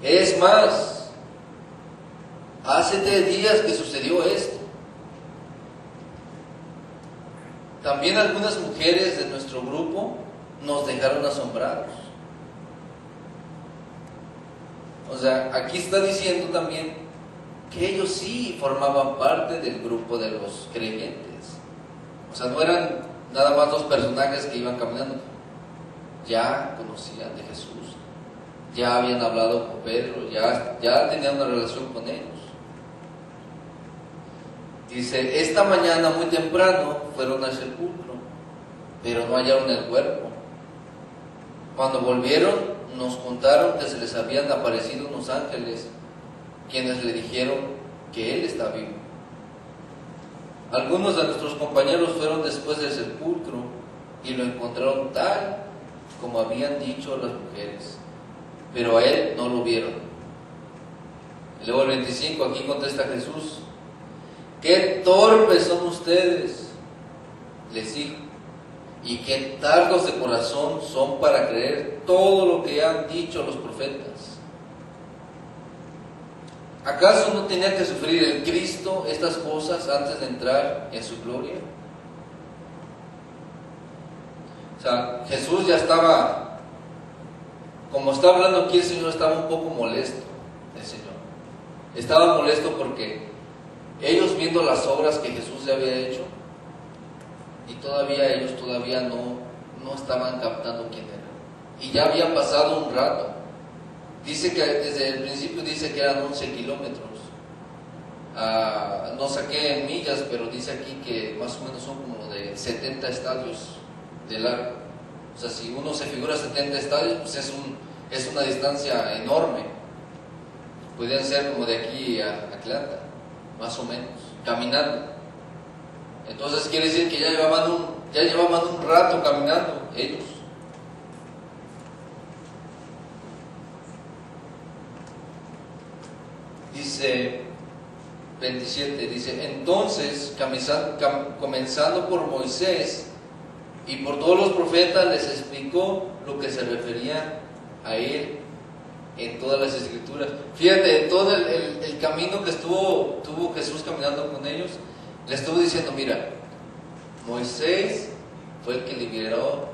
Es más, hace 3 días que sucedió esto. También algunas mujeres de nuestro grupo nos dejaron asombrados. O sea, aquí está diciendo también que ellos sí formaban parte del grupo de los creyentes. O sea, no eran nada más 2 personajes que iban caminando. Ya conocían de Jesús, ya habían hablado con Pedro, ya tenían una relación con ellos. Dice, esta mañana muy temprano fueron al sepulcro, pero no hallaron el cuerpo. Cuando volvieron, nos contaron que se les habían aparecido unos ángeles, quienes le dijeron que Él está vivo. Algunos de nuestros compañeros fueron después del sepulcro y lo encontraron tal como habían dicho las mujeres, pero a Él no lo vieron. Y luego el 25, aquí contesta Jesús, qué torpes son ustedes, les dijo, y qué tardos de corazón son para creer todo lo que han dicho los profetas. ¿Acaso no tenía que sufrir el Cristo estas cosas antes de entrar en su gloria? O sea, Jesús ya estaba, como está hablando aquí el Señor, estaba un poco molesto, el Señor. Estaba molesto porque ellos viendo las obras que Jesús le había hecho, y ellos todavía no estaban captando quién era. Y ya había pasado un rato. Dice que desde el principio dice que eran 11 kilómetros. No saqué en millas, pero dice aquí que más o menos son como de 70 estadios de largo. O sea, si uno se figura 70 estadios, pues es una distancia enorme. Podrían ser como de aquí a Atlanta. más o menos, caminando. Entonces quiere decir que ya llevaban un rato caminando ellos. Dice 27, dice: entonces, comenzando por Moisés y por todos los profetas, les explicó lo que se refería a él en todas las escrituras. Fíjate, todo el camino que tuvo Jesús caminando con ellos, le estuvo diciendo: mira, Moisés fue el que liberó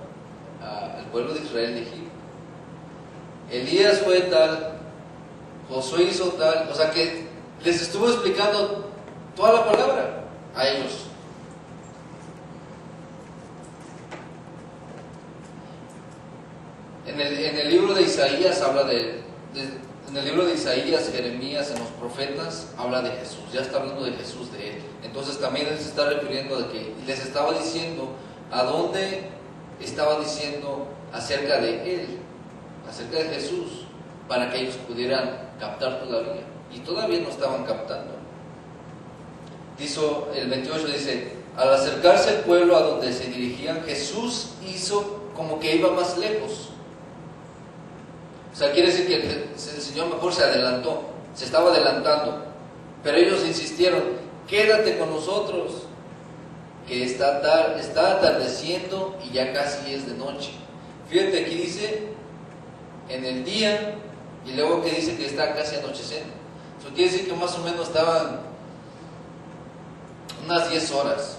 al pueblo de Israel de Egipto, Elías fue tal, Josué hizo tal. O sea que les estuvo explicando toda la palabra a ellos. En el libro de Isaías habla en el libro de Isaías, Jeremías, en los profetas, habla de Jesús, ya está hablando de Jesús, de Él. Entonces también Él se está refiriendo de que les estaba diciendo a dónde estaba diciendo acerca de Él, acerca de Jesús, para que ellos pudieran captar todavía. Y todavía no estaban captando. Dice el 28, dice: al acercarse el pueblo a donde se dirigían, Jesús hizo como que iba más lejos. O sea, quiere decir que el Señor mejor se adelantó, se estaba adelantando, pero ellos insistieron: quédate con nosotros, que está atardeciendo y ya casi es de noche. Fíjate, aquí dice en el día, y luego que dice que está casi anocheciendo. Eso quiere decir que más o menos estaban unas 10 horas,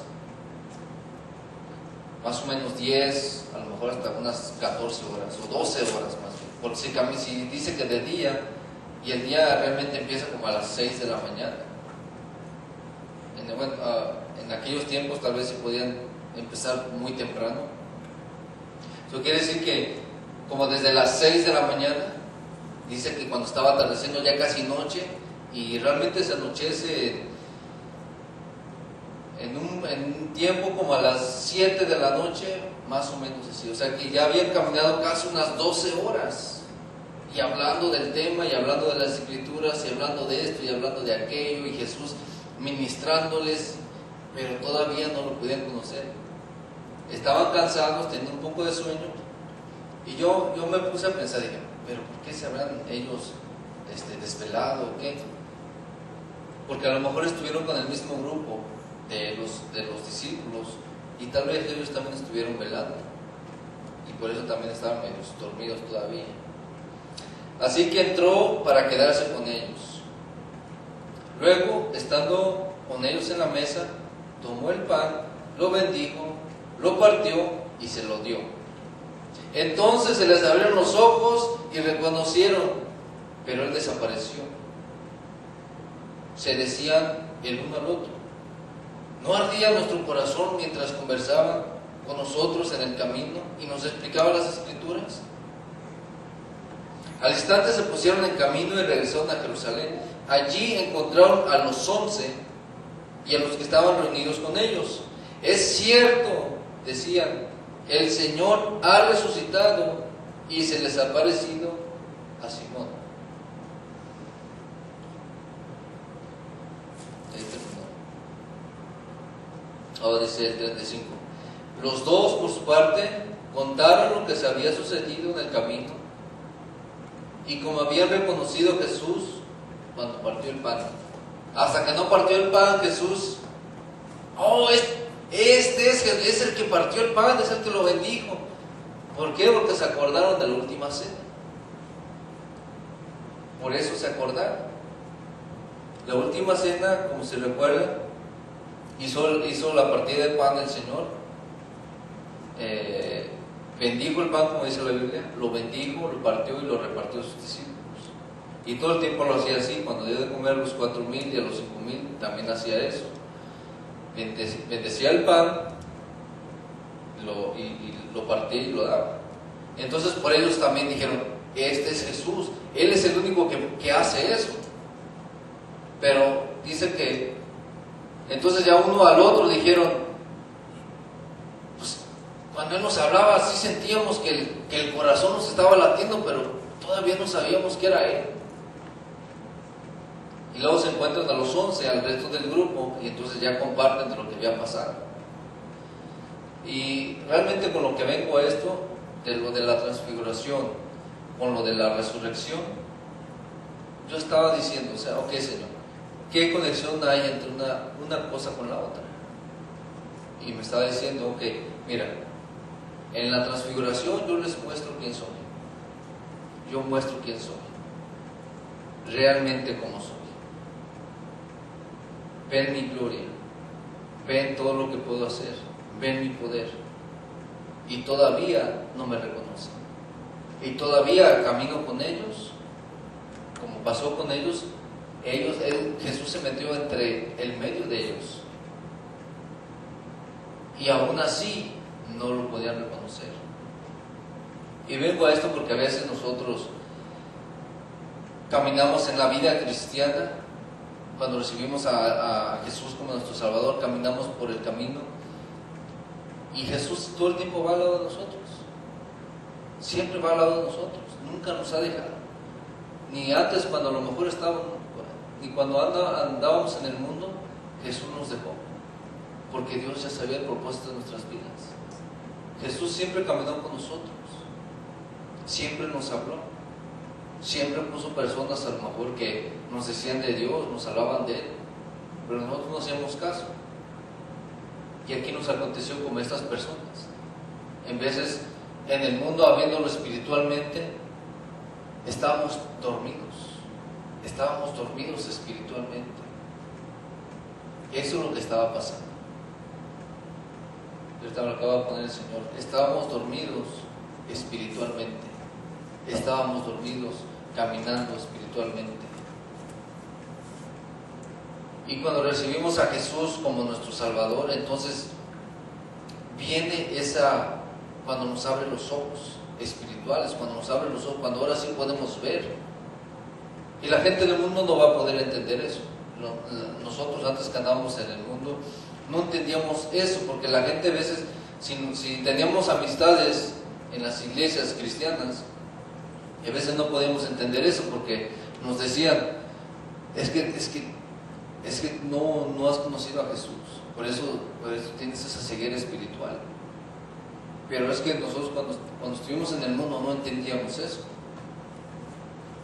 más o menos 10, a lo mejor hasta unas 14 horas o 12 horas más bien. Porque si dice que de día, y el día realmente empieza como a las 6 de la mañana. En aquellos tiempos tal vez se podían empezar muy temprano. Eso quiere decir que como desde las 6 de la mañana, dice que cuando estaba atardeciendo ya casi noche, y realmente se anochece en un tiempo como a las 7 de la noche, más o menos así. O sea que ya habían caminado casi unas 12 horas, y hablando del tema, y hablando de las escrituras, y hablando de esto, y hablando de aquello, y Jesús ministrándoles, pero todavía no lo podían conocer. Estaban cansados, tenían un poco de sueño, y yo me puse a pensar, dije: pero ¿por qué se habrán ellos desvelado o qué? Porque a lo mejor estuvieron con el mismo grupo de los discípulos, y tal vez ellos también estuvieron velando, y por eso también estaban medio dormidos todavía. Así que entró para quedarse con ellos. Luego, estando con ellos en la mesa, tomó el pan, lo bendijo, lo partió y se lo dio. Entonces se les abrieron los ojos y reconocieron, pero él desapareció. Se decían el uno al otro: ¿no ardía nuestro corazón mientras conversaba con nosotros en el camino y nos explicaba las escrituras? Al instante se pusieron en camino y regresaron a Jerusalén. Allí encontraron a los 11 y a los que estaban reunidos con ellos. Es cierto, decían, el Señor ha resucitado y se les ha parecido a Simón. Ahí terminó. Ahora dice el 35. Los dos, por su parte, contaron lo que se había sucedido en el camino y como habían reconocido a Jesús cuando partió el pan. Hasta que no partió el pan, Jesús: este es el que partió el pan, es el que lo bendijo. ¿Por qué? Porque se acordaron de la última cena. Por eso se acordaron. La última cena, como se recuerda, hizo la partida de pan del Señor. Bendijo el pan, como dice la Biblia, lo bendijo, lo partió y lo repartió a sus discípulos. Y todo el tiempo lo hacía así. Cuando dio de comer a los 4,000 y a los 5,000, también hacía eso. Bendecía el pan, lo partía y lo daba. Entonces por ellos también dijeron: este es Jesús, Él es el único que hace eso. Pero dice que entonces ya uno al otro dijeron: pues cuando Él nos hablaba sí sentíamos que el corazón nos estaba latiendo, pero todavía no sabíamos que era Él. Y luego se encuentran a los 11, al resto del grupo, y entonces ya comparten de lo que había pasado. Y realmente con lo que vengo a esto, de lo de la transfiguración, con lo de la resurrección, yo estaba diciendo, o sea, ok, Señor, ¿qué conexión hay entre una cosa con la otra? Y me estaba diciendo, ok, mira, en la transfiguración yo les muestro quién soy. Yo muestro quién soy, realmente cómo soy. Ven mi gloria, ven todo lo que puedo hacer, ven mi poder. Y todavía no me reconocen. Y todavía camino con ellos, como pasó con ellos. Jesús se metió entre el medio de ellos. Y aún así no lo podían reconocer. Y vengo a esto porque a veces nosotros caminamos en la vida cristiana, cuando recibimos a Jesús como nuestro Salvador, caminamos por el camino y Jesús todo el tiempo va al lado de nosotros, siempre va al lado de nosotros, nunca nos ha dejado, ni antes cuando a lo mejor estábamos, ni cuando andábamos en el mundo, Jesús nos dejó, porque Dios ya sabía el propósito de nuestras vidas. Jesús siempre caminó con nosotros, siempre nos habló, siempre puso personas a lo mejor que nos decían de Dios, nos hablaban de Él, pero nosotros no hacíamos caso. Y aquí nos aconteció como estas personas. En veces en el mundo, habiéndolo espiritualmente, estábamos dormidos espiritualmente. Eso es lo que estaba pasando. Ahorita lo acaba de poner el Señor. Estábamos dormidos espiritualmente, estábamos dormidos caminando espiritualmente. Y cuando recibimos a Jesús como nuestro Salvador, entonces viene cuando nos abre los ojos espirituales, cuando nos abre los ojos, cuando ahora sí podemos ver. Y la gente del mundo no va a poder entender eso. Nosotros antes que andábamos en el mundo no entendíamos eso, porque la gente a veces, si teníamos amistades en las iglesias cristianas, y a veces no podíamos entender eso, porque nos decían, es que no has conocido a Jesús, por eso tienes esa ceguera espiritual. Pero es que nosotros cuando estuvimos en el mundo no entendíamos eso.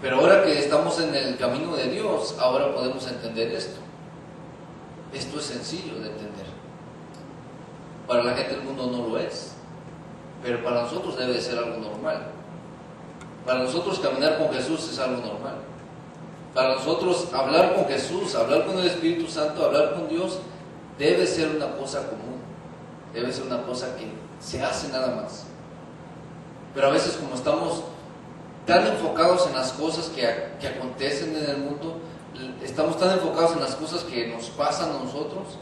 Pero ahora que estamos en el camino de Dios, ahora podemos entender esto. Esto es sencillo de entender. Para la gente del mundo no lo es, pero para nosotros debe de ser algo normal. Para nosotros caminar con Jesús es algo normal. Para nosotros hablar con Jesús, hablar con el Espíritu Santo, hablar con Dios, debe ser una cosa común. Debe ser una cosa que se hace nada más. Pero a veces, como estamos tan enfocados en las cosas que acontecen en el mundo, estamos tan enfocados en las cosas que nos pasan a nosotros,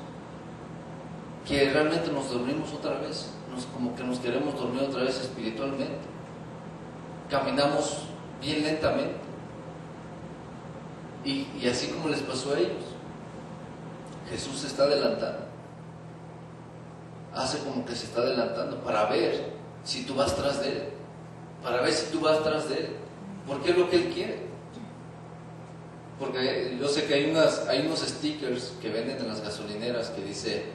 que realmente nos dormimos otra vez, como que nos queremos dormir otra vez espiritualmente. Caminamos bien lentamente. Y así como les pasó a ellos, Jesús se está adelantando. Hace como que se está adelantando para ver si tú vas tras de Él. Para ver si tú vas tras de Él. Porque es lo que Él quiere. Porque yo sé que hay unos stickers que venden en las gasolineras que dice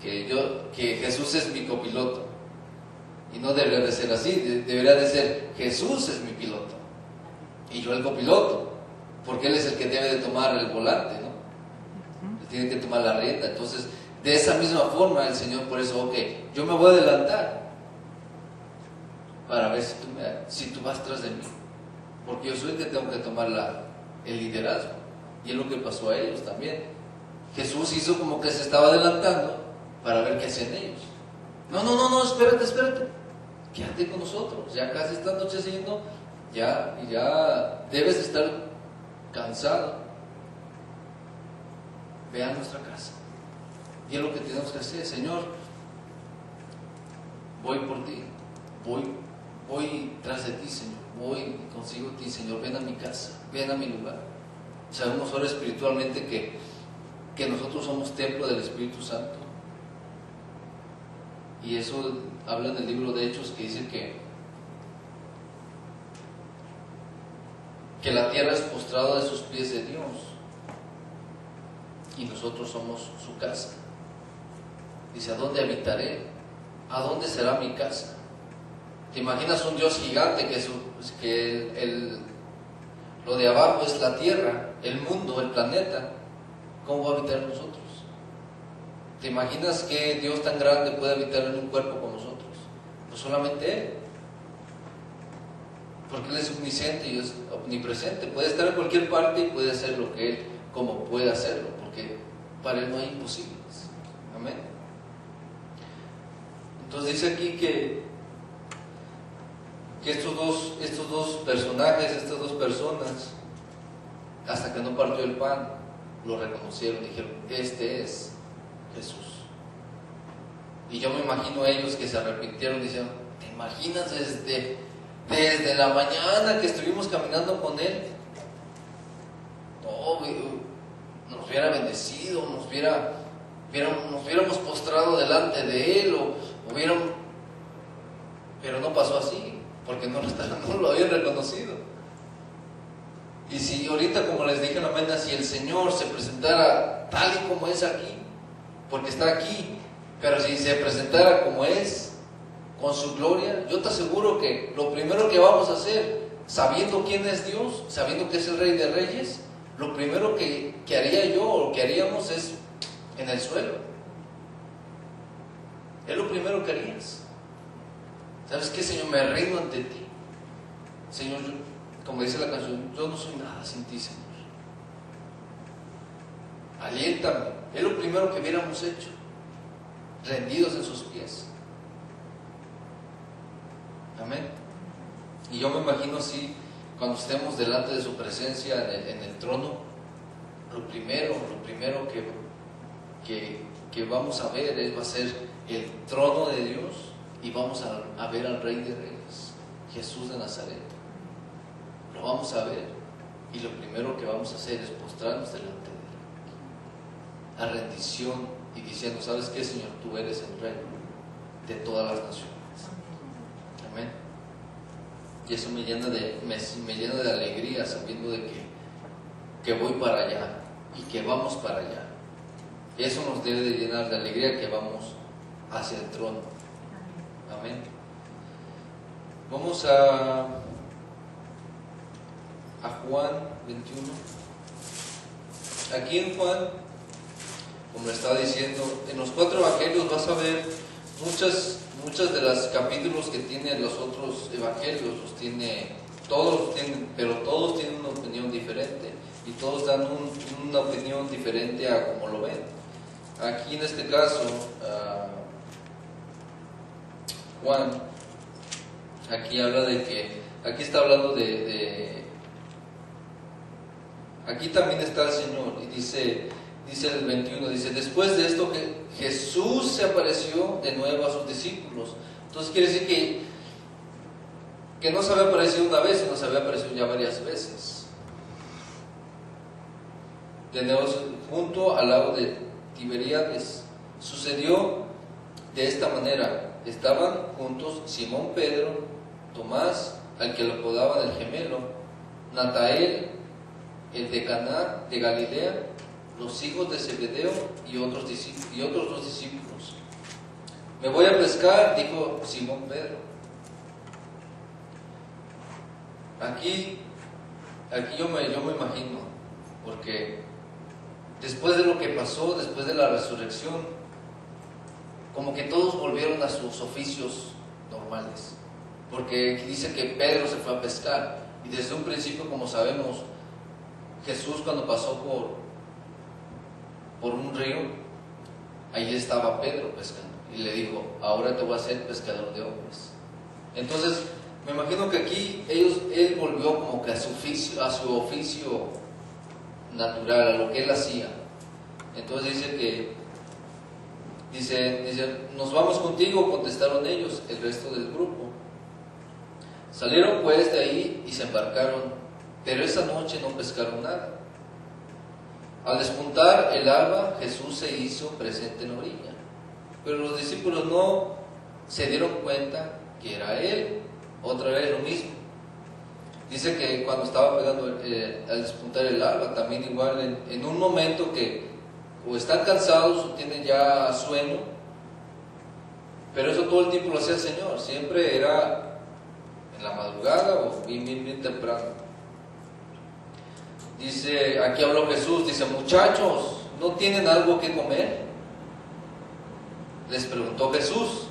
que Jesús es mi copiloto. Y no debería de ser así, debería de ser Jesús es mi piloto y yo el copiloto, porque Él es el que debe de tomar el volante, ¿no? Él tiene que tomar la rienda. Entonces, de esa misma forma el Señor, por eso, ok, yo me voy a adelantar para ver si tú vas tras de mí, porque yo soy el que tengo que tomar el liderazgo. Y es lo que pasó a ellos también. Jesús hizo como que se estaba adelantando para ver qué hacían ellos. No, espérate, quédate con nosotros, ya casi está anocheciendo, ya debes de estar cansado, ve a nuestra casa. Y es lo que tenemos que hacer. Señor, voy por ti, voy tras de ti, Señor, voy y consigo ti, Señor, ven a mi casa, ven a mi lugar. Sabemos ahora espiritualmente que nosotros somos templo del Espíritu Santo. Y eso habla en el libro de Hechos, que dice que la tierra es postrada de sus pies de Dios. y nosotros somos su casa. Dice, ¿a dónde habitaré? ¿A dónde será mi casa? ¿Te imaginas un Dios gigante lo de abajo es la tierra, el mundo, el planeta? ¿Cómo va a habitar en nosotros? ¿Te imaginas que Dios tan grande puede habitar en un cuerpo como nosotros? Pues solamente Él. Porque Él es omnisciente y es omnipresente. Puede estar en cualquier parte y puede hacer lo que Él, como puede hacerlo, porque para Él no hay imposibles. Amén. Entonces dice aquí que estos dos personajes, estas dos personas, hasta que no partió el pan, lo reconocieron y dijeron, este es Jesús. Y yo me imagino a ellos que se arrepintieron y dijeron, ¿te imaginas desde la mañana que estuvimos caminando con Él? No, nos hubiera bendecido, nos hubiéramos postrado delante de Él, pero no pasó así, porque no lo habían reconocido. Y si ahorita, como les dije en la mañana, si el Señor se presentara tal y como es aquí, porque está aquí, pero si se presentara como es, con su gloria, yo te aseguro que lo primero que vamos a hacer, sabiendo quién es Dios, sabiendo que es el Rey de Reyes, lo primero que haría yo, o que haríamos, es en el suelo. Es lo primero que harías. ¿Sabes qué, Señor? Me rindo ante ti. Señor, como dice la canción, yo no soy nada sin ti, Señor. Aliéntame. Es lo primero que hubiéramos hecho, rendidos en sus pies. Amén. Y yo me imagino así, cuando estemos delante de su presencia en el trono, lo primero que vamos a ver va a ser el trono de Dios, y vamos a ver al Rey de Reyes, Jesús de Nazaret. Lo vamos a ver, y lo primero que vamos a hacer es postrarnos delante de Él, a rendición, y diciendo, ¿sabes qué, Señor? Tú eres el Rey de todas las naciones. Amén. Y eso me llena de alegría, sabiendo de que voy para allá y que vamos para allá. Eso nos debe de llenar de alegría, que vamos hacia el trono. Amén. Vamos a Juan 21. Aquí en Juan, como le estaba diciendo, en los 4 evangelios vas a ver muchas de los capítulos que tienen los otros evangelios, pero todos tienen una opinión diferente, y todos dan una opinión diferente a como lo ven. Aquí en este caso, Juan, aquí habla de que, aquí está hablando aquí también está el Señor, y dice el 21, dice, después de esto que Jesús se apareció de nuevo a sus discípulos. Entonces quiere decir que no se había aparecido una vez, sino se había aparecido ya varias veces. De nuevo, junto al lago de Tiberíades. Sucedió de esta manera: estaban juntos Simón Pedro, Tomás, al que lo apodaban el gemelo, Natanael, el de Caná de Galilea, los hijos de Zebedeo y otros 2 discípulos. Me voy a pescar, dijo Simón Pedro. Aquí yo me imagino, porque después de lo que pasó, después de la resurrección, como que todos volvieron a sus oficios normales, porque aquí dice que Pedro se fue a pescar, y desde un principio, como sabemos, Jesús, cuando pasó por un río, ahí estaba Pedro pescando, y le dijo, ahora te voy a hacer pescador de hombres. Entonces me imagino que aquí él volvió como que a su oficio natural, a lo que él hacía. Entonces dice, nos vamos contigo, contestaron ellos, el resto del grupo. Salieron pues de ahí y se embarcaron, pero esa noche no pescaron nada. Al despuntar el alba, Jesús se hizo presente en la orilla, pero los discípulos no se dieron cuenta que era Él. Otra vez lo mismo. Dice que cuando estaba pegando al despuntar el alba, también igual en un momento que o están cansados o tienen ya sueño, pero eso todo el tiempo lo hacía el Señor, siempre era en la madrugada o bien temprano. Dice, aquí habló Jesús, dice, muchachos, ¿no tienen algo que comer? Les preguntó Jesús.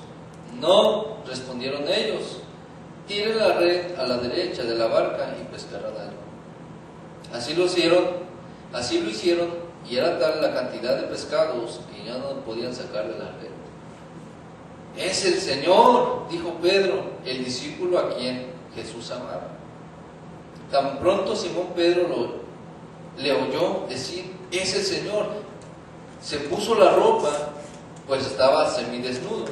No, respondieron ellos. Tiren la red a la derecha de la barca y pescarán algo. Así lo hicieron, y era tal la cantidad de pescados que ya no podían sacar de la red. Es el Señor, dijo Pedro, el discípulo a quien Jesús amaba. Tan pronto Simón Pedro le oyó decir, es el Señor, se puso la ropa, pues estaba semidesnudo,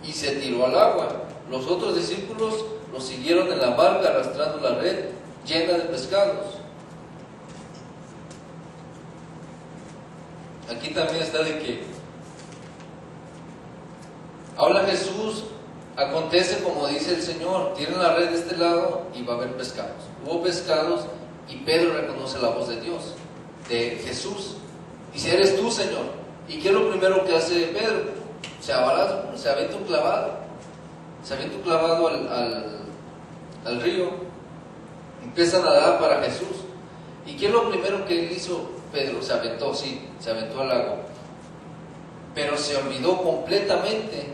y se tiró al agua. Los otros discípulos lo siguieron en la barca arrastrando la red llena de pescados. Aquí también está de que habla Jesús, acontece como dice el Señor, tienen la red de este lado y va a haber pescados. Hubo pescados y Pedro reconoce la voz de Dios, de Jesús. Dice, eres tú, Señor. ¿Y qué es lo primero que hace Pedro? Se avienta un clavado al río, empieza a nadar para Jesús. ¿Y qué es lo primero que él hizo? Pedro se aventó al lago, pero se olvidó completamente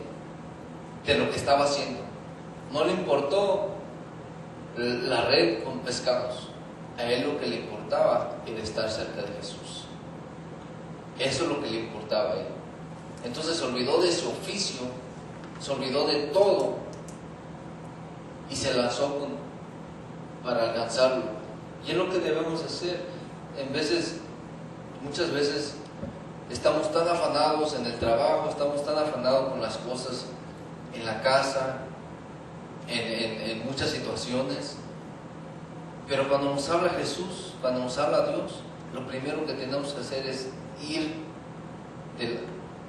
de lo que estaba haciendo. No le importó la red con pescados. A él lo que le importaba era estar cerca de Jesús. Eso es lo que le importaba a él. Entonces se olvidó de su oficio, se olvidó de todo y se lanzó para alcanzarlo. Y es lo que debemos hacer. Muchas veces estamos tan afanados en el trabajo, estamos tan afanados con las cosas en la casa, en muchas situaciones. Pero cuando nos habla Jesús, cuando nos habla Dios, lo primero que tenemos que hacer es ir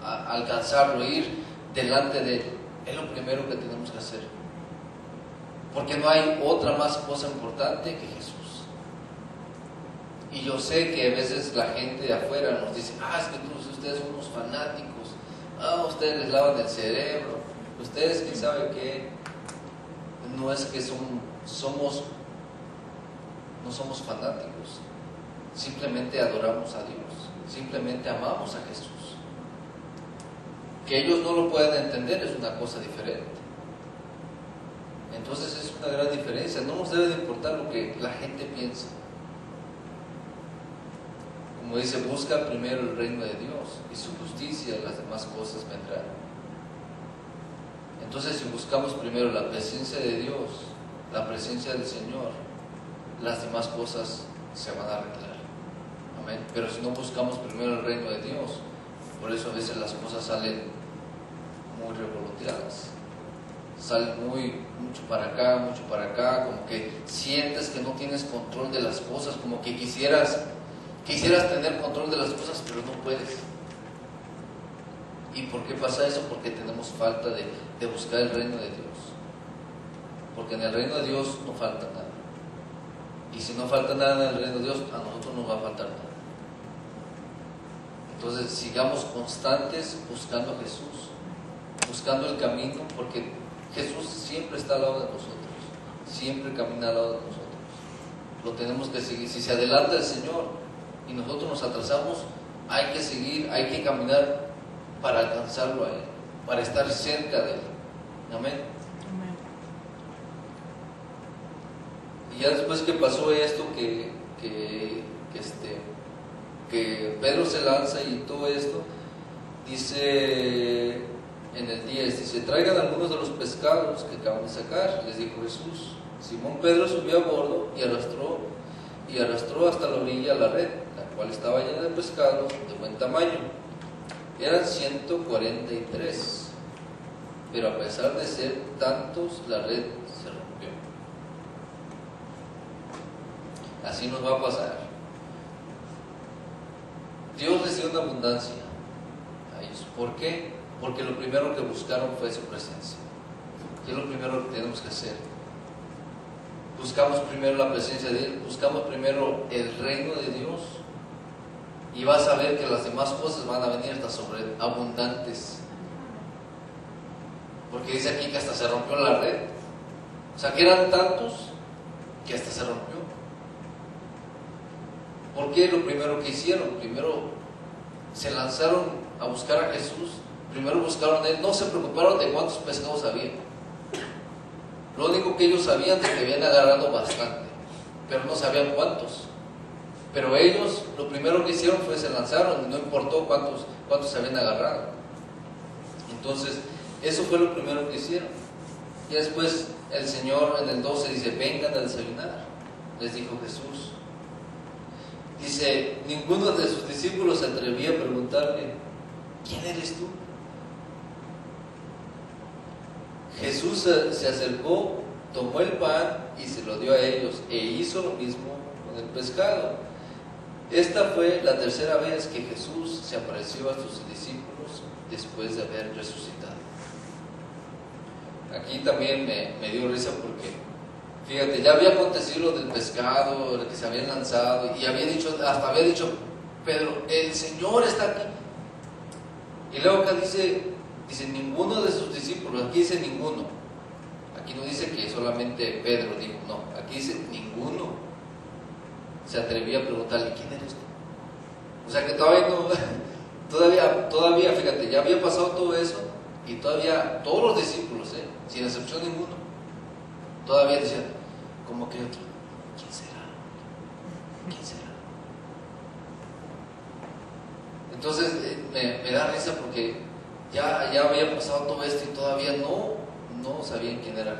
a alcanzarlo, ir delante de Él. Es lo primero que tenemos que hacer. Porque no hay otra más cosa importante que Jesús. Y yo sé que a veces la gente de afuera nos dice, es que ustedes son unos fanáticos, ustedes les lavan el cerebro, ustedes quién sabe qué. No es que no somos fanáticos, simplemente adoramos a Dios, simplemente amamos a Jesús. Que ellos no lo puedan entender es una cosa diferente. Entonces es una gran diferencia. No nos debe de importar lo que la gente piensa. Como dice, busca primero el reino de Dios y su justicia, las demás cosas vendrán. Entonces, si buscamos primero la presencia de Dios, la presencia del Señor, las demás cosas se van a arreglar. Amén. Pero si no buscamos primero el reino de Dios, por eso a veces las cosas salen muy revoloteadas, salen mucho para acá, como que sientes que no tienes control de las cosas, como que quisieras tener control de las cosas, pero no puedes. ¿Y por qué pasa eso? Porque tenemos falta de buscar el reino de Dios. Porque en el reino de Dios no falta nada. Y si no falta nada en el reino de Dios, a nosotros nos va a faltar nada. Entonces sigamos constantes buscando a Jesús, buscando el camino, porque Jesús siempre está al lado de nosotros, siempre camina al lado de nosotros. Lo tenemos que seguir. Si se adelanta el Señor y nosotros nos atrasamos, hay que seguir, hay que caminar para alcanzarlo a Él, para estar cerca de Él. Amén. Y ya después que pasó esto, que Pedro se lanza y todo esto, dice en el 10, dice, traigan algunos de los pescados que acaban de sacar, les dijo Jesús. Simón Pedro subió a bordo y arrastró hasta la orilla la red, la cual estaba llena de pescados de buen tamaño. Eran 143, pero a pesar de ser tantos, la red se rompió. Así nos va a pasar. Dios les dio una abundancia a ellos. ¿Por qué? Porque lo primero que buscaron fue su presencia. ¿Qué es lo primero que tenemos que hacer? Buscamos primero la presencia de Él, buscamos primero el reino de Dios, y vas a ver que las demás cosas van a venir hasta sobreabundantes. Porque dice aquí que hasta se rompió la red. O sea, que eran tantos que hasta se rompió. ¿Por qué? Lo primero que hicieron, primero se lanzaron a buscar a Jesús. Primero buscaron a Él, no se preocuparon de cuántos pescados había. Lo único que ellos sabían es que habían agarrado bastante, pero no sabían cuántos. Pero ellos lo primero que hicieron fue se lanzaron y no importó cuántos habían agarrado. Entonces, eso fue lo primero que hicieron. Y después el Señor en el 12 dice, vengan a desayunar, les dijo Jesús. Dice, ninguno de sus discípulos se atrevía a preguntarle, ¿quién eres tú? Jesús se acercó, tomó el pan y se lo dio a ellos, e hizo lo mismo con el pescado. Esta fue la tercera vez que Jesús se apareció a sus discípulos después de haber resucitado. Aquí también me dio risa porque, fíjate, ya había acontecido lo del pescado, el que se habían lanzado, y hasta había dicho Pedro, el Señor está aquí. Y luego acá dice ninguno de sus discípulos, aquí dice ninguno. Aquí no dice que solamente Pedro dijo, no, aquí dice ninguno se atrevía a preguntarle, ¿quién eres tú? O sea que todavía, fíjate, ya había pasado todo eso, y todavía todos los discípulos, sin excepción ninguno, todavía decían, ¿cómo que otro? ¿Quién será? ¿Quién será? Entonces me da risa porque ya había pasado todo esto y todavía no sabían quién era Él.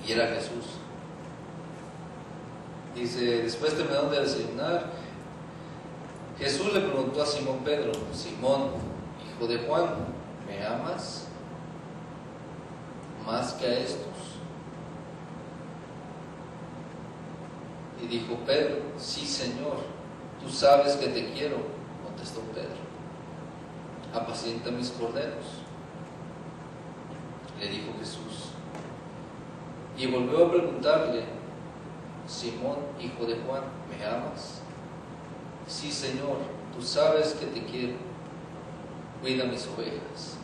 Y era Jesús. Dice, después terminaron de desayunar, Jesús le preguntó a Simón Pedro, Simón, hijo de Juan, ¿me amas más que a estos? Y dijo Pedro, sí, Señor, tú sabes que te quiero, contestó Pedro. Apacienta mis corderos, le dijo Jesús. Y volvió a preguntarle, Simón, hijo de Juan, ¿me amas? Sí, Señor, tú sabes que te quiero, cuida mis ovejas.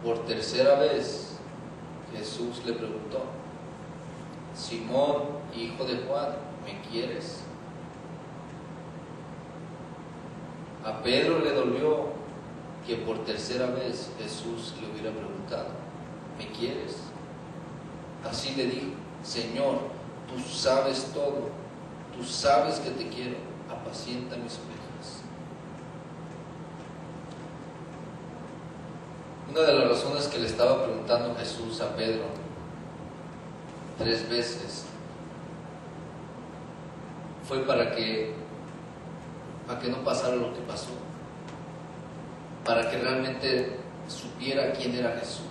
Por tercera vez, Jesús le preguntó, Simón, hijo de Juan, ¿me quieres? A Pedro le dolió que por tercera vez Jesús le hubiera preguntado, ¿me quieres? Así le dijo, Señor, tú sabes todo, tú sabes que te quiero, apacienta mis ovejas. Una de las razones que le estaba preguntando Jesús a Pedro 3 veces fue para que no pasara lo que pasó, para que realmente supiera quién era Jesús,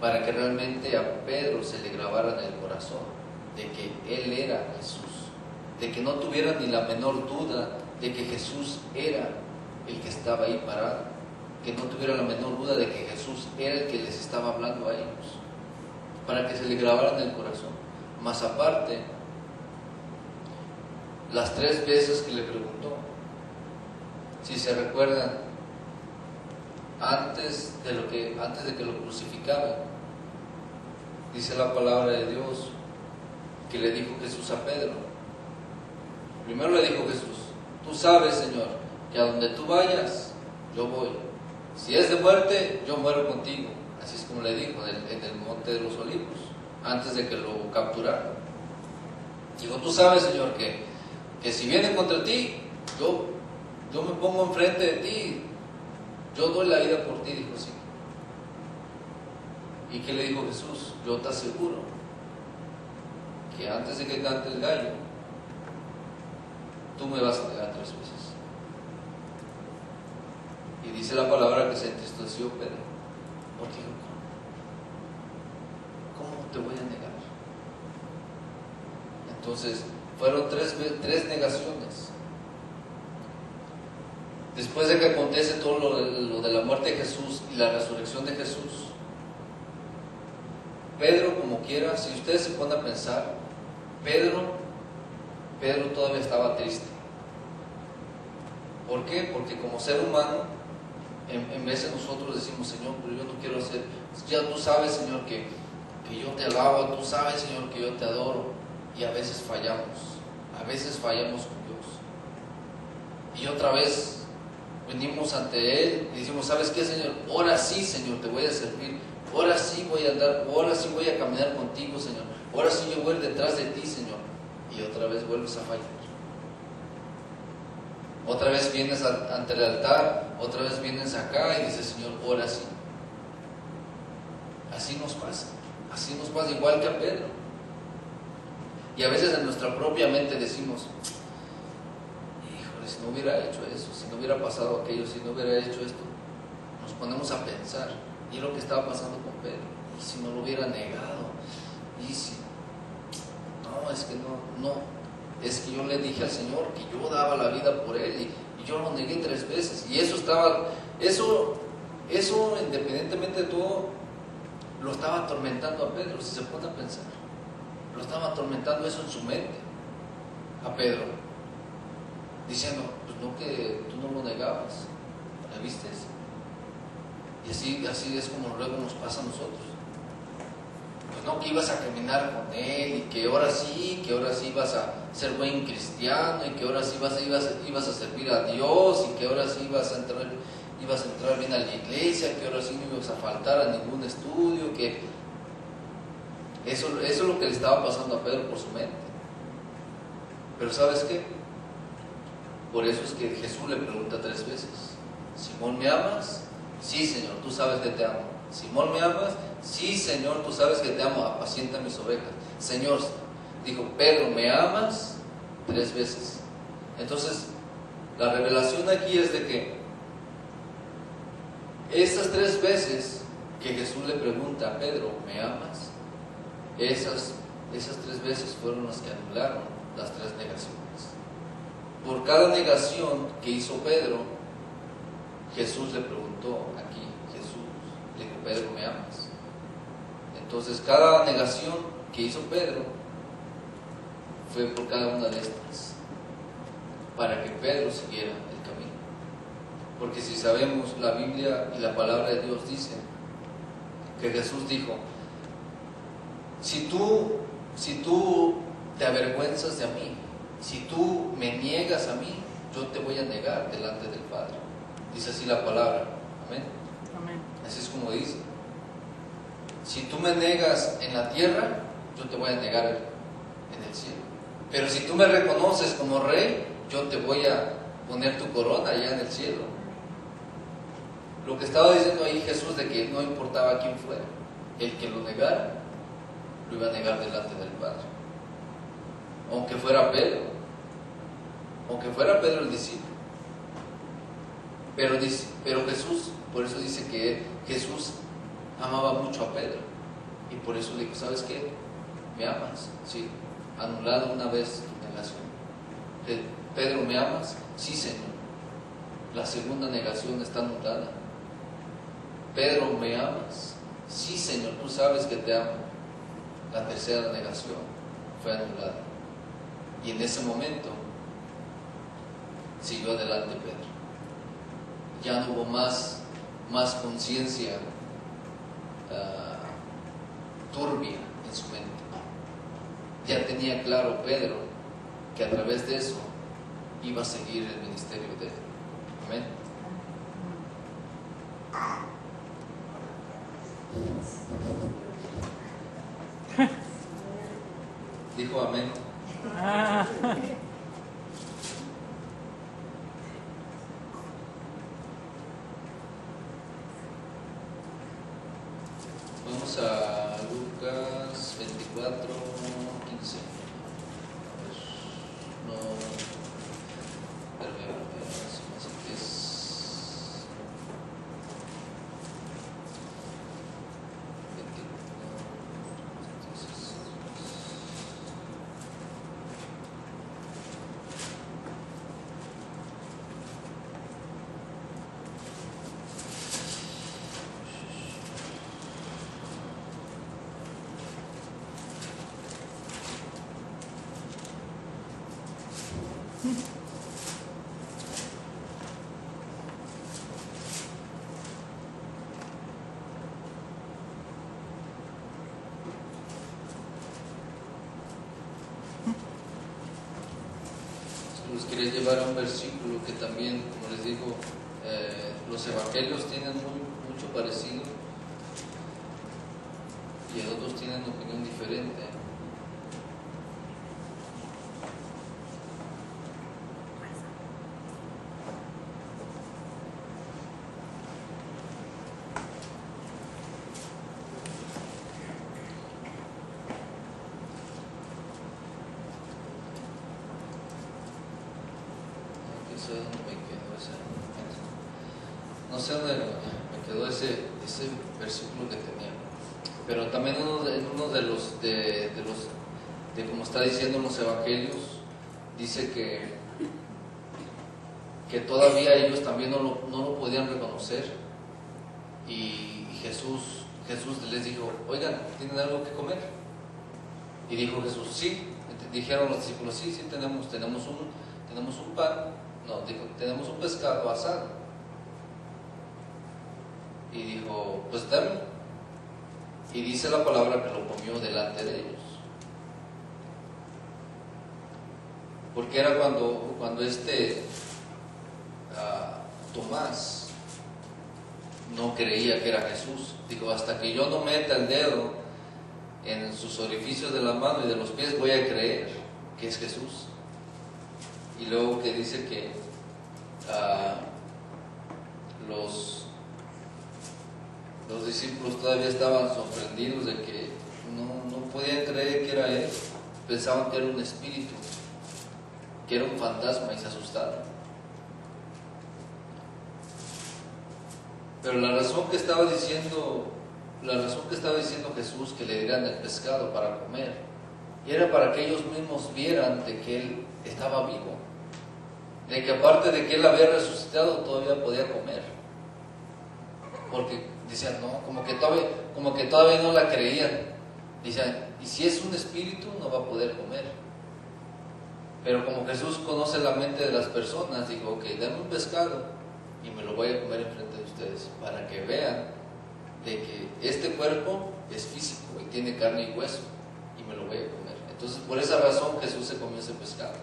para que realmente a Pedro se le grabara en el corazón de que Él era Jesús, de que no tuviera ni la menor duda de que Jesús era el que estaba ahí parado, que no tuviera la menor duda de que Jesús era el que les estaba hablando a ellos, para que se le grabara en el corazón. Más aparte, las 3 veces que le preguntó, si se recuerdan, antes de que lo crucificaran, dice la palabra de Dios que le dijo Jesús a Pedro. Primero le dijo Jesús, tú sabes, Señor, que a donde tú vayas, yo voy. Si es de muerte, yo muero contigo. Así es como le dijo en el monte de los Olivos, antes de que lo capturaran. Dijo, tú sabes, Señor, que si vienen contra ti, yo me pongo enfrente de ti, yo doy la vida por ti, dijo así. ¿Y qué le dijo Jesús? Yo te aseguro que antes de que cante el gallo, tú me vas a negar 3 veces. Y dice la palabra que se entristeció Pedro, porque dijo, ¿cómo te voy a negar? Entonces, fueron 3 negaciones. Después de que acontece todo lo de la muerte de Jesús y la resurrección de Jesús, Pedro, como quiera, si ustedes se ponen a pensar, Pedro todavía estaba triste. ¿Por qué? Porque como ser humano, en veces nosotros decimos, Señor, pero yo no quiero hacer, ya tú sabes, Señor, que yo te alabo, tú sabes, Señor, que yo te adoro, y a veces fallamos con Dios. Y otra vez venimos ante Él y decimos, ¿sabes qué, Señor? Ahora sí, Señor, te voy a servir, ahora sí voy a andar, ahora sí voy a caminar contigo, Señor, ahora sí yo voy a ir detrás de ti, Señor, y otra vez vuelves a fallar. Otra vez vienes ante el altar, otra vez vienes acá y dices, Señor, ahora sí. Así nos pasa igual que a Pedro. Y a veces en nuestra propia mente decimos, híjole, si no hubiera hecho eso, si no hubiera pasado aquello, si no hubiera hecho esto, nos ponemos a pensar, y es lo que estaba pasando con Pedro, y si no lo hubiera negado, y si, no, es que no, es que yo le dije al Señor que yo daba la vida por Él, y yo lo negué 3 veces, y eso independientemente de todo, lo estaba atormentando a Pedro, si se pone a pensar. Lo estaba atormentando eso en su mente a Pedro, diciendo, pues no, que tú no lo negabas, ¿la viste? Y así es como luego nos pasa a nosotros. Pues no, que ibas a caminar con Él, y que ahora sí ibas a ser buen cristiano, y que ahora sí ibas a servir a Dios, y que ahora sí ibas a entrar bien a la iglesia, que ahora sí no ibas a faltar a ningún estudio, que eso es lo que le estaba pasando a Pedro por su mente. Pero ¿sabes qué? Por eso es que Jesús le pregunta 3 veces, Simón, ¿me amas? Sí, Señor, tú sabes que te amo. Simón, ¿me amas? Sí, Señor, tú sabes que te amo, apacienta mis ovejas. Señor, dijo, Pedro, ¿me amas? 3 veces. Entonces, la revelación aquí es de que esas 3 veces que Jesús le pregunta a Pedro, ¿me amas? Esas 3 veces fueron las que anularon las 3 negaciones. Por cada negación que hizo Pedro, Jesús le preguntó aquí, Jesús le dijo, Pedro, ¿me amas? Entonces cada negación que hizo Pedro fue por cada una de estas, para que Pedro siguiera el camino. Porque si sabemos, la Biblia y la palabra de Dios dice que Jesús dijo, si tú te avergüenzas de mí, si tú me niegas a mí, yo te voy a negar delante del Padre. Dice así la palabra. Amén. Amén. Así es como dice. Si tú me negas en la tierra, yo te voy a negar en el cielo. Pero si tú me reconoces como rey, yo te voy a poner tu corona allá en el cielo. Lo que estaba diciendo ahí Jesús, de que no importaba quién fuera, el que lo negara, lo iba a negar delante del Padre. Aunque fuera Pedro el discípulo. Pero Jesús, por eso dice que Jesús amaba mucho a Pedro, y por eso le dijo, ¿sabes qué? ¿Me amas? Sí, anulado una vez tu negación. Pedro, ¿me amas? Sí, Señor. La segunda negación está anulada. Pedro, ¿me amas? Sí, Señor, tú sabes que te amo. La tercera negación fue anulada. Y en ese momento siguió adelante Pedro. Ya no hubo más conciencia turbia en su mente. Ya tenía claro Pedro que a través de eso iba a seguir el ministerio de él. Amén. Dijo amén. Vamos a Lucas 24, 15. No, así que es 24. los quería llevar a un versículo que también, como les digo, los evangelios tienen mucho parecido y otros tienen opinión diferente. No sé dónde me quedó ese versículo que tenía, pero también en uno de los como está diciendo en los evangelios, dice que todavía ellos también no lo podían reconocer, y Jesús les dijo: oigan, ¿tienen algo que comer? Y dijo Jesús: sí. Dijeron los discípulos: sí, tenemos un pan, no, dijo, tenemos un pescado asado. Y dijo: pues dame. Y dice la palabra que lo comió delante de ellos. Porque era cuando Tomás no creía que era Jesús. Dijo: hasta que yo no meta el dedo en sus orificios de la mano y de los pies, voy a creer que es Jesús. Y luego que dice que los discípulos todavía estaban sorprendidos de que no podían creer que era Él. Pensaban que era un espíritu, que era un fantasma, y se asustaron. Pero la razón que estaba diciendo Jesús que le dieran el pescado para comer, era para que ellos mismos vieran de que Él estaba vivo, de que aparte de que Él había resucitado, todavía podía comer. Porque decían: no, como que todavía no la creían. Decían: y si es un espíritu, no va a poder comer. Pero como Jesús conoce la mente de las personas, dijo: ok, dame un pescado y me lo voy a comer enfrente de ustedes, para que vean de que este cuerpo es físico y tiene carne y hueso, y me lo voy a comer. Entonces, por esa razón Jesús se comió ese pescado,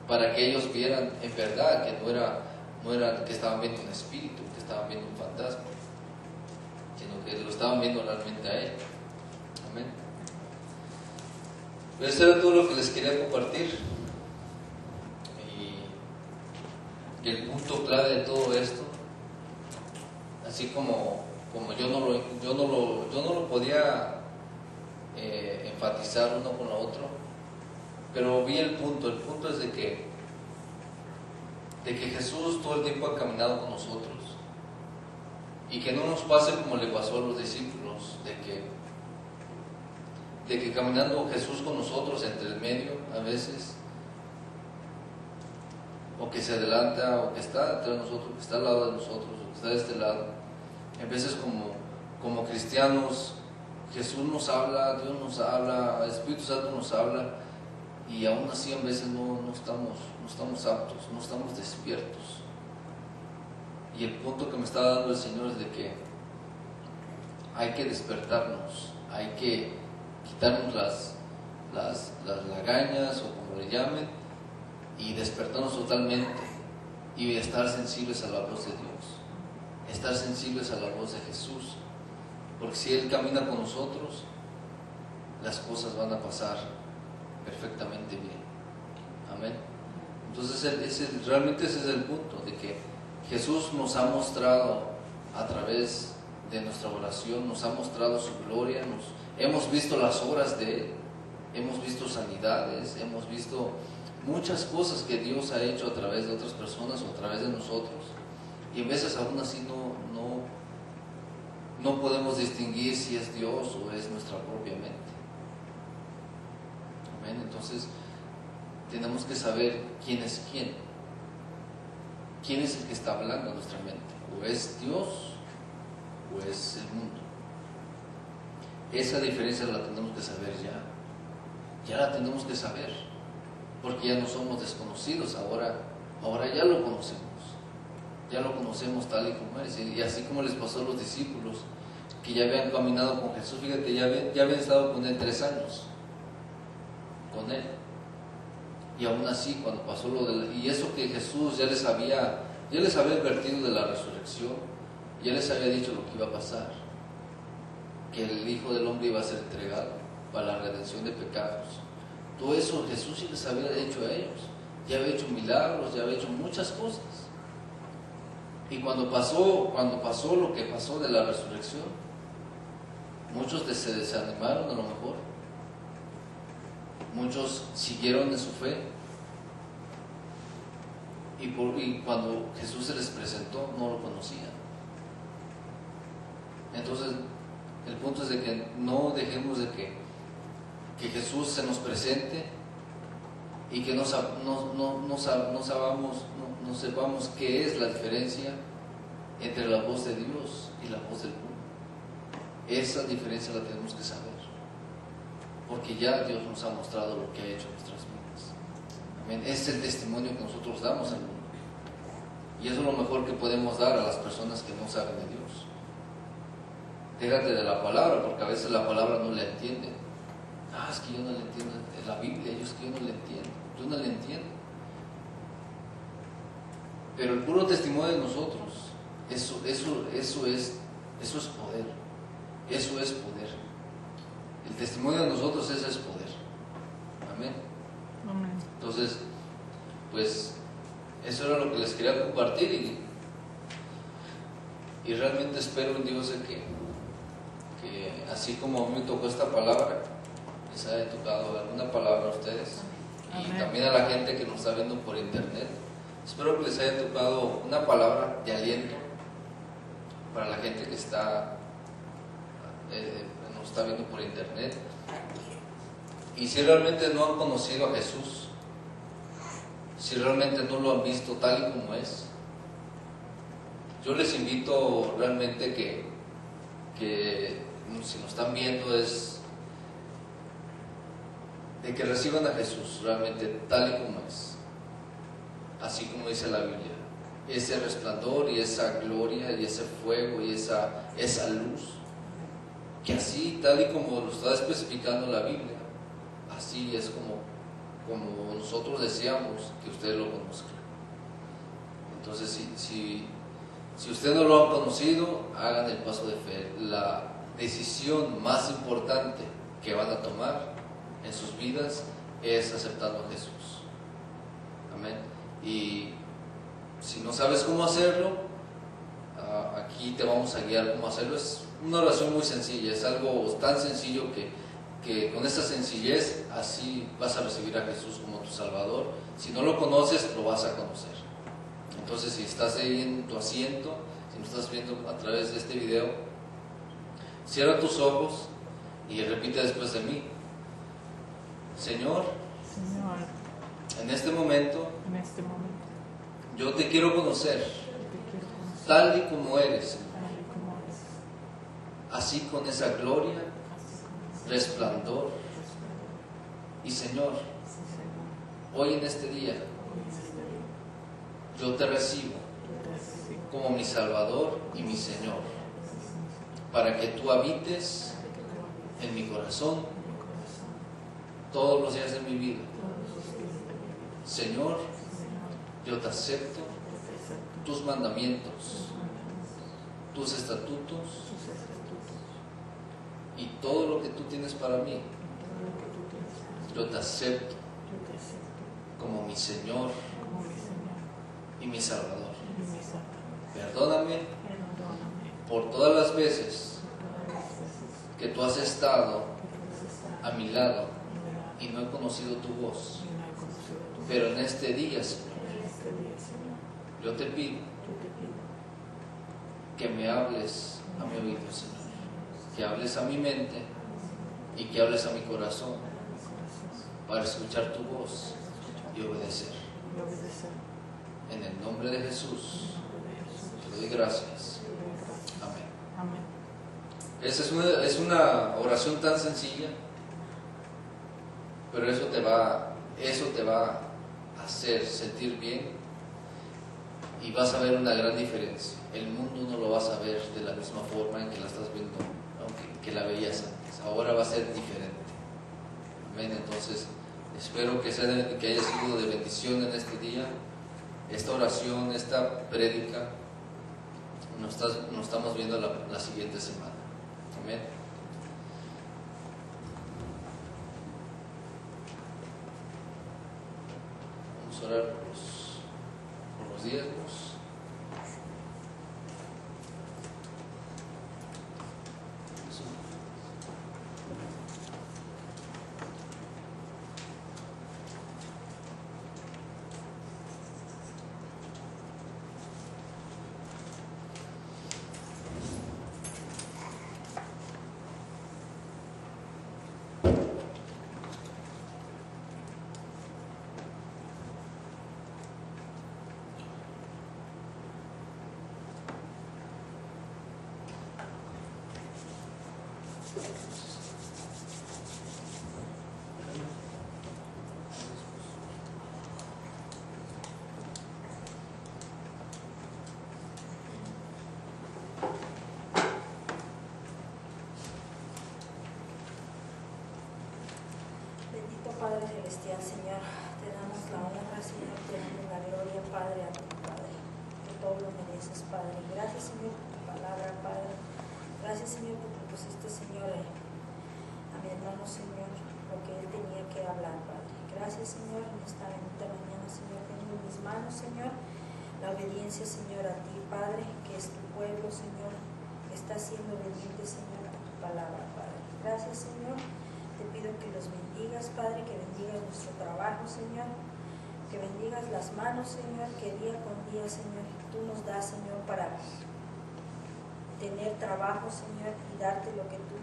para que ellos vieran en verdad que no era que estaban viendo un espíritu, que estaban viendo un fantasma, sino que lo estaban viendo realmente a Él. Amén. Pero eso era todo lo que les quería compartir. Y el punto clave de todo esto, así como yo no lo podía enfatizar uno con lo otro, pero vi el punto es de que Jesús todo el tiempo ha caminado con nosotros, y que no nos pase como le pasó a los discípulos, de que caminando Jesús con nosotros entre el medio a veces, o que se adelanta, o que está entre nosotros, que está al lado de nosotros, o que está de este lado. En veces como cristianos, Jesús nos habla, Dios nos habla, el Espíritu Santo nos habla, y aún así a veces no estamos aptos, no estamos despiertos. Y el punto que me está dando el Señor es de que hay que despertarnos, hay que quitarnos las lagañas, o como le llamen, y despertarnos totalmente, y estar sensibles a la voz de Dios, estar sensibles a la voz de Jesús, porque si Él camina con nosotros, las cosas van a pasar perfectamente bien. Amén. Entonces realmente ese es el punto, de que Jesús nos ha mostrado a través de nuestra oración, nos ha mostrado su gloria, hemos visto las obras de Él, hemos visto sanidades, hemos visto muchas cosas que Dios ha hecho a través de otras personas o a través de nosotros, y a veces aún así no podemos distinguir si es Dios o es nuestra propia mente. Amén. Entonces tenemos que saber quién es quién es el que está hablando en nuestra mente, o es Dios o es el mundo. Esa diferencia la tenemos que saber ya la tenemos que saber, porque ya no somos desconocidos, ahora ya lo conocemos tal y como es. Y así como les pasó a los discípulos que ya habían caminado con Jesús, fíjate, ya habían estado con Él 3 años, con Él, Y aún así, cuando pasó y eso que Jesús ya les había advertido de la resurrección, ya les había dicho lo que iba a pasar, que el Hijo del Hombre iba a ser entregado para la redención de pecados. Todo eso Jesús sí les había hecho a ellos, ya había hecho milagros, ya había hecho muchas cosas. Y cuando pasó lo que pasó de la resurrección, muchos se desanimaron a lo mejor, muchos siguieron en su fe, y cuando Jesús se les presentó no lo conocían. Entonces el punto es de que no dejemos de que Jesús se nos presente y que no sepamos qué es la diferencia entre la voz de Dios y la voz del mundo. Esa diferencia la tenemos que saber, porque ya Dios nos ha mostrado lo que ha hecho en nuestras vidas. Amén. Es el testimonio que nosotros damos al mundo, y eso es lo mejor que podemos dar a las personas que no saben de Dios. Déjate de la palabra, porque a veces la palabra no la entienden. Es que yo no le entiendo la Biblia, es que yo no le entiendo. Yo no le entiendo. Pero el puro testimonio de nosotros, eso es poder. Eso es poder. El testimonio de nosotros, ese es poder. Amén. Amén. Entonces, pues, eso era lo que les quería compartir, y realmente espero en Dios de que así como a mí me tocó esta palabra, les haya tocado alguna palabra a ustedes. Amén. Y también a la gente que nos está viendo por internet. Espero que les haya tocado una palabra de aliento para la gente que nos está viendo por internet. Y si realmente no han conocido a Jesús, si realmente no lo han visto tal y como es, yo les invito realmente que si nos están viendo, es de que reciban a Jesús realmente tal y como es, así como dice la Biblia, ese resplandor y esa gloria y ese fuego y esa luz, que así tal y como lo está especificando la Biblia, así es como nosotros deseamos que ustedes lo conozcan. Entonces, si ustedes no lo han conocido, hagan el paso de fe. La decisión más importante que van a tomar en sus vidas es aceptando a Jesús. Amén. Y si no sabes cómo hacerlo, aquí te vamos a guiar cómo hacerlo. Es una oración muy sencilla, es algo tan sencillo que con esta sencillez así vas a recibir a Jesús como tu Salvador. Si no lo conoces, lo vas a conocer. Entonces, si estás ahí en tu asiento, si nos estás viendo a través de este video, cierra tus ojos y repite después de mí: Señor, en este momento yo te quiero conocer tal y como eres, así con esa gloria, resplandor. Y Señor, hoy en este día yo te recibo como mi Salvador y mi Señor, para que tú habites en mi corazón todos los días de mi vida. Señor, yo te acepto tus mandamientos, tus estatutos y todo lo que tú tienes para mí. Yo te acepto como mi Señor y mi Salvador. Perdóname por todas las veces que tú has estado a mi lado y no he conocido tu voz. Pero en este día, Señor, yo te pido que me hables a mi oído, Señor, que hables a mi mente y que hables a mi corazón para escuchar tu voz y obedecer. En el nombre de Jesús te doy gracias. Amén. Esa es una oración tan sencilla, pero eso te va a hacer sentir bien y vas a ver una gran diferencia. El mundo no lo vas a ver de la misma forma en que la estás viendo, aunque la veías antes. Ahora va a ser diferente. Amén. Entonces, Espero que haya sido de bendición en este día, esta oración, esta prédica. Nos estamos viendo la siguiente semana. Amén. Vamos a orar por los diezmos. Bendito Padre Celestial, Señor, te damos la honra, Señor, te damos la gloria, Padre, a ti, Padre, que todo lo mereces, Padre. Gracias, Señor, por tu palabra, Padre. Gracias, Señor, porque pusiste, Señor, a mi hermano, Señor, lo que él tenía que hablar, Padre. Gracias, Señor, en esta bendita mañana, Señor, tengo en mis manos, Señor, la obediencia, Señor, a ti, Padre, que es tu pueblo, Señor, que está siendo obediente, Señor, a tu palabra, Padre. Gracias, Señor. Te pido que los bendigas, Padre, que bendigas nuestro trabajo, Señor, que bendigas las manos, Señor, que día con día, Señor, tú nos das, Señor, para tener trabajo, Señor, y darte lo que tú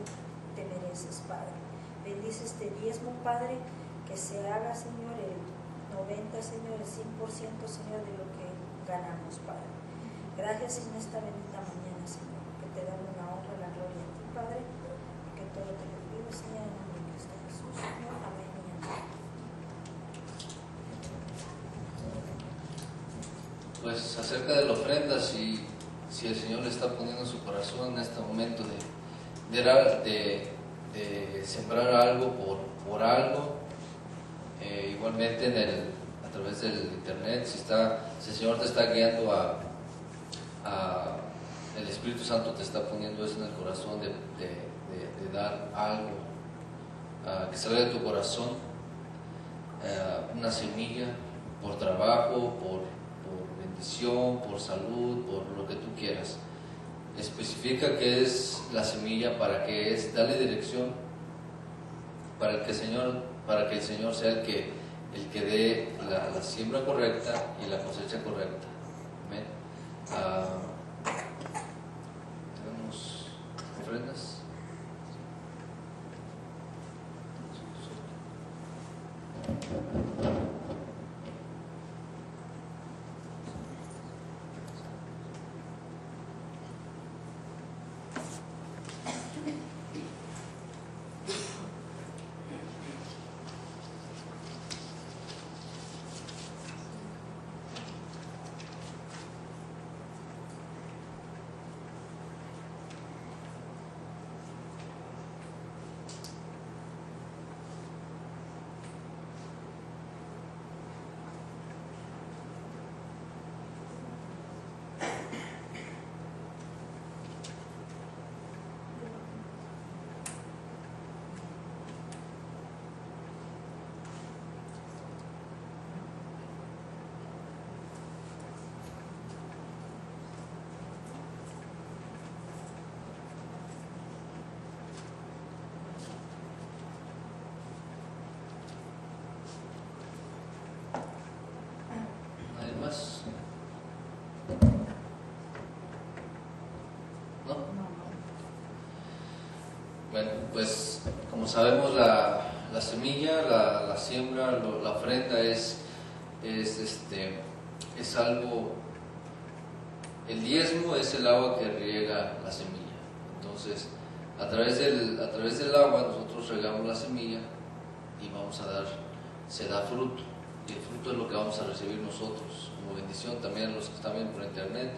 te mereces, Padre. Bendice este diezmo, Padre, que se haga, Señor, el 90, Señor, el 100%, Señor, de lo que ganamos, Padre. Gracias en esta bendita mañana, Señor, que te damos la honra y la gloria a ti, Padre, que todo te lo pido, Señor, en nombre de Cristo Jesús, Señor. Amén y amén. Pues acerca de la ofrenda, si el Señor le está poniendo en su corazón en este momento de sembrar algo por algo, igualmente a través del internet, si el Señor te está guiando el Espíritu Santo te está poniendo eso en el corazón de dar algo que salga de tu corazón, una semilla por trabajo, por bendición, por salud, por lo que tú quieras. Especifica qué es la semilla, para qué es, dale dirección para que el Señor sea el que dé la siembra correcta y la cosecha correcta. Amén. Tenemos ofrendas. Bueno, pues como sabemos, la semilla, la siembra, la ofrenda es algo. El diezmo es el agua que riega la semilla. Entonces, a través del agua nosotros regamos la semilla y se da fruto. Y el fruto es lo que vamos a recibir nosotros como bendición. También los que están viendo por internet,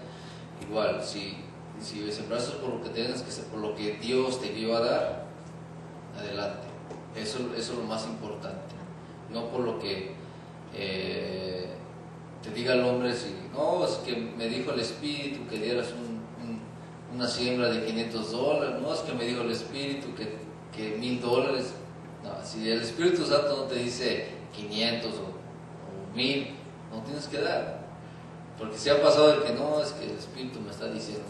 igual, si sembraste por lo que tienes que ser, por lo que Dios te dio a dar, adelante. Eso es lo más importante. no por lo que te diga el hombre, si no, es que me dijo el Espíritu que dieras una siembra de $500, no, es que me dijo el Espíritu que $1,000. No, si el Espíritu Santo no te dice 500 o 1,000, no tienes que dar. Porque si ha pasado el que no, es que el Espíritu me está diciendo,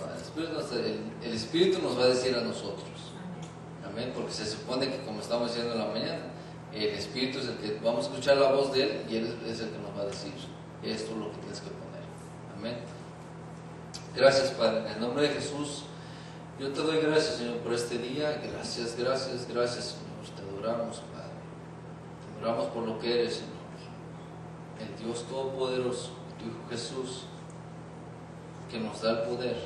el Espíritu nos va a decir a nosotros. Amén, porque se supone que, como estamos diciendo en la mañana, el Espíritu es el que vamos a escuchar la voz de Él y Él es el que nos va a decir, esto es lo que tienes que poner. Amén. Gracias, Padre, en el nombre de Jesús. Yo te doy gracias, Señor, por este día. Gracias, gracias, gracias, Señor. Te adoramos, Padre. Te adoramos por lo que eres, Señor. El Dios Todopoderoso, tu Hijo Jesús, que nos da el poder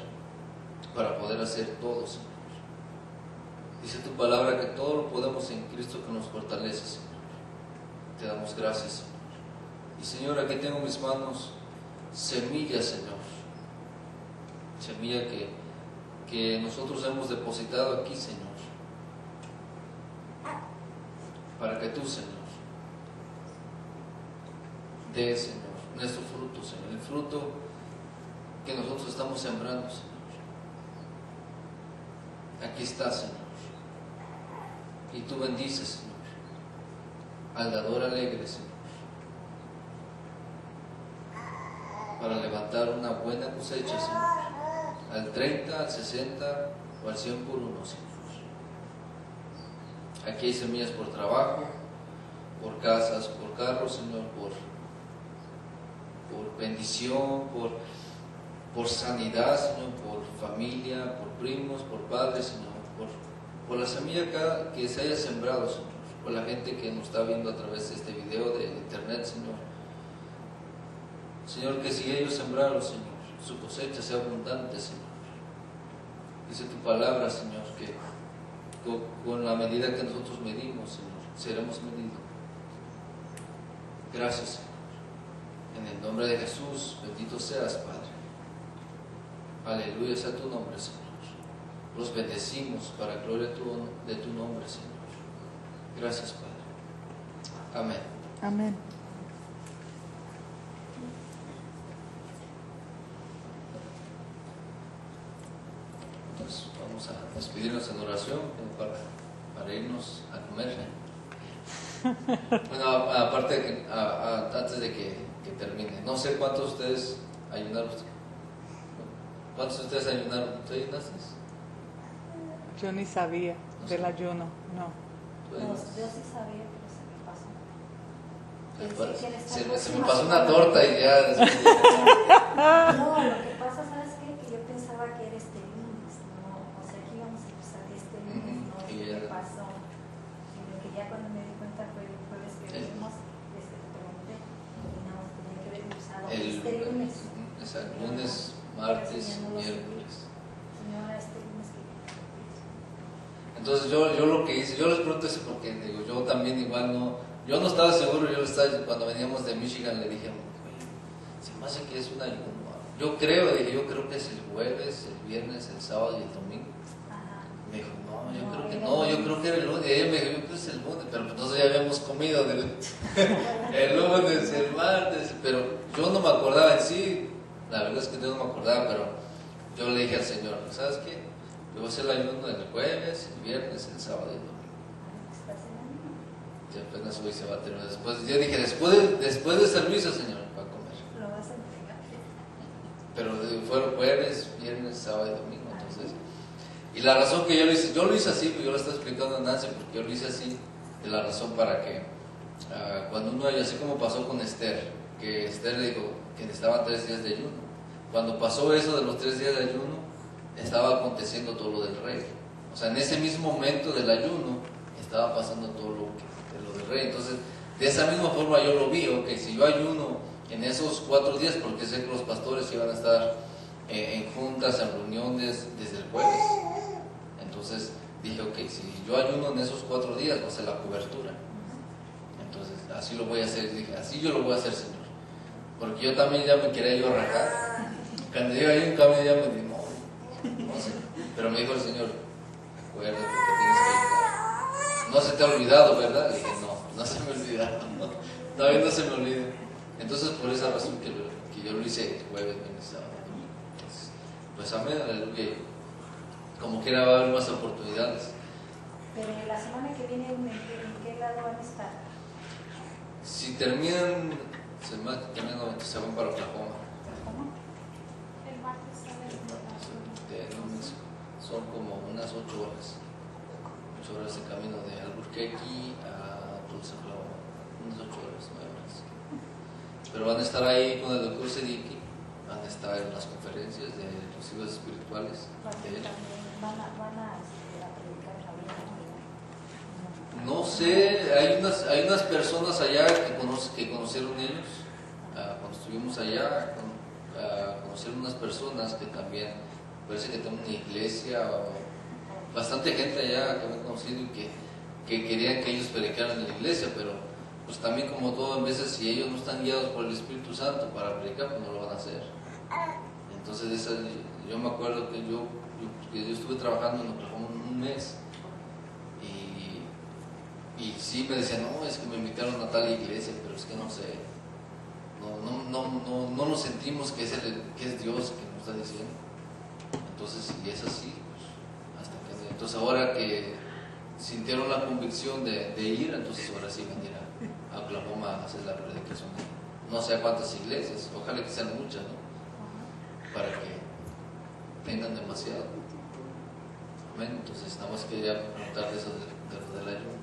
para poder hacer todo, Señor. Dice tu palabra que todo lo podemos en Cristo que nos fortalece, Señor. Te damos gracias, Señor. Y, Señor, aquí tengo en mis manos semillas, Señor. Semilla que nosotros hemos depositado aquí, Señor, para que tú, Señor, dé, Señor, nuestro fruto, Señor, el fruto que nosotros estamos sembrando, Señor. Aquí está, Señor, y tú bendices, Señor, al dador alegre, Señor, para levantar una buena cosecha, Señor, al 30, al 60 o al 100 por uno, Señor. Aquí hay semillas por trabajo, por casas, por carros, Señor, por bendición, por sanidad, Señor, por familia, por primos, por padres, Señor, por la semilla que se haya sembrado, Señor, por la gente que nos está viendo a través de este video de internet, Señor. Señor, que si ellos sembraron, Señor, su cosecha sea abundante, Señor. Dice tu palabra, Señor, que con la medida que nosotros medimos, Señor, seremos medidos. Gracias, Señor. En el nombre de Jesús, bendito seas, Padre. Aleluya sea tu nombre, Señor. Los bendecimos para gloria de tu nombre, Señor. Gracias, Padre. Amén. Amén. Entonces vamos a despedirnos en oración para irnos a comer. Bueno, aparte de que, antes de que termine, no sé cuántos de ustedes ayunaron. ¿Cuántos de ustedes ayunaron? ¿Tú ayunaste? Yo ni sabía No del sé. ayuno, no. ¿Tú No, ayunaste? yo sí sabía, pero se me pasó. Se me pasó una torta y ya después No, lo que pasa, ¿sabes qué? Que yo pensaba que era este lunes, ¿no? O sea, que íbamos a empezar este lunes, ¿no? Y ¿Qué ya- pasó? Sino que ya cuando me di cuenta fue el jueves que vimos, te pregunté, y no, tenía que haber empezado este lunes. Exacto, lunes, martes, miércoles. Señora, este lunes que... Entonces yo lo que hice, yo les pregunto eso porque digo, yo también igual yo no estaba seguro, cuando veníamos de Michigan le dije, oye, se me hace que es un ayuno. Yo creo que es el jueves, el viernes, el sábado y el domingo. Ajá. Me dijo, no, yo creo que no, yo creo que era el lunes. Y ella me dijo, yo creo que es el lunes, pero entonces ya habíamos comido el lunes, el martes, pero yo no me acordaba en sí, la verdad es que yo no me acordaba, pero yo le dije al Señor, ¿sabes qué? Yo voy a hacer el ayuno el jueves, el viernes, el sábado y el domingo. ¿Estás en ayuno? Y apenas hoy se va a terminar. Yo dije, después del servicio, Señor, para comer. Lo vas a entregar. Pero fueron jueves, viernes, sábado y domingo, entonces. Y la razón que yo lo hice así, pues yo lo estoy explicando a Nancy, porque yo lo hice así, de la razón para que cuando uno, así como pasó con Esther, que Esther le dijo que necesitaban 3 días de ayuno. Cuando pasó eso de los 3 días de ayuno, estaba aconteciendo todo lo del rey. O sea, en ese mismo momento del ayuno, estaba pasando todo lo del rey. Entonces, de esa misma forma yo lo vi, que si yo ayuno en esos 4 días, porque sé que los pastores iban a estar en juntas, en reuniones desde el jueves. Entonces dije, si yo ayuno en esos 4 días, va a ser la cobertura. Entonces, así lo voy a hacer. Dije, así yo lo voy a hacer, Señor. Porque yo también ya me quería rajar. Cuando llega ahí un cambio ya me dije, no sé. Pero me dijo el Señor, acuérdate que tienes que ayudar. No se te ha olvidado, ¿verdad? Le dije, no. no se me olvidaron, ¿no? Todavía no se me olvida. Entonces, por esa razón que yo lo hice jueves, viernes, sábado. Entonces, pues amén, aleluya. Como quiera va a haber más oportunidades. Pero la semana que viene, ¿en qué lado van a estar? Si terminan, se van para Oklahoma. ¿Cómo? El martes sale Son como unas 8 horas. 8 horas de camino de Albuquerque a Tulsa, Oklahoma. Unas 8 horas, 9 horas. Pero van a estar ahí con el doctor Sediki. Van a estar en las conferencias de los hijos espirituales. De hecho. Van a predicar la Biblia. No sé, hay unas personas allá que conocieron ellos. Cuando estuvimos allá, conocieron unas personas que también parece que tienen una iglesia, o bastante gente allá que habían conocido y que querían que ellos predicaran en la iglesia, pero pues también como todo, en veces si ellos no están guiados por el Espíritu Santo para predicar, pues no lo van a hacer. Entonces yo me acuerdo que yo estuve trabajando en Oklahoma un mes y sí me decían, no, es que me invitaron a tal iglesia, pero es que no sé, no nos sentimos que es Dios que nos está diciendo. Entonces, si es así, pues hasta que... Entonces ahora que sintieron la convicción de ir, entonces ahora sí van a ir a Oklahoma a hacer la predicación. No sé a cuántas iglesias, ojalá que sean muchas, ¿no? Para que tengan demasiado. Amén. Entonces nada más quería preguntar eso del ayuno.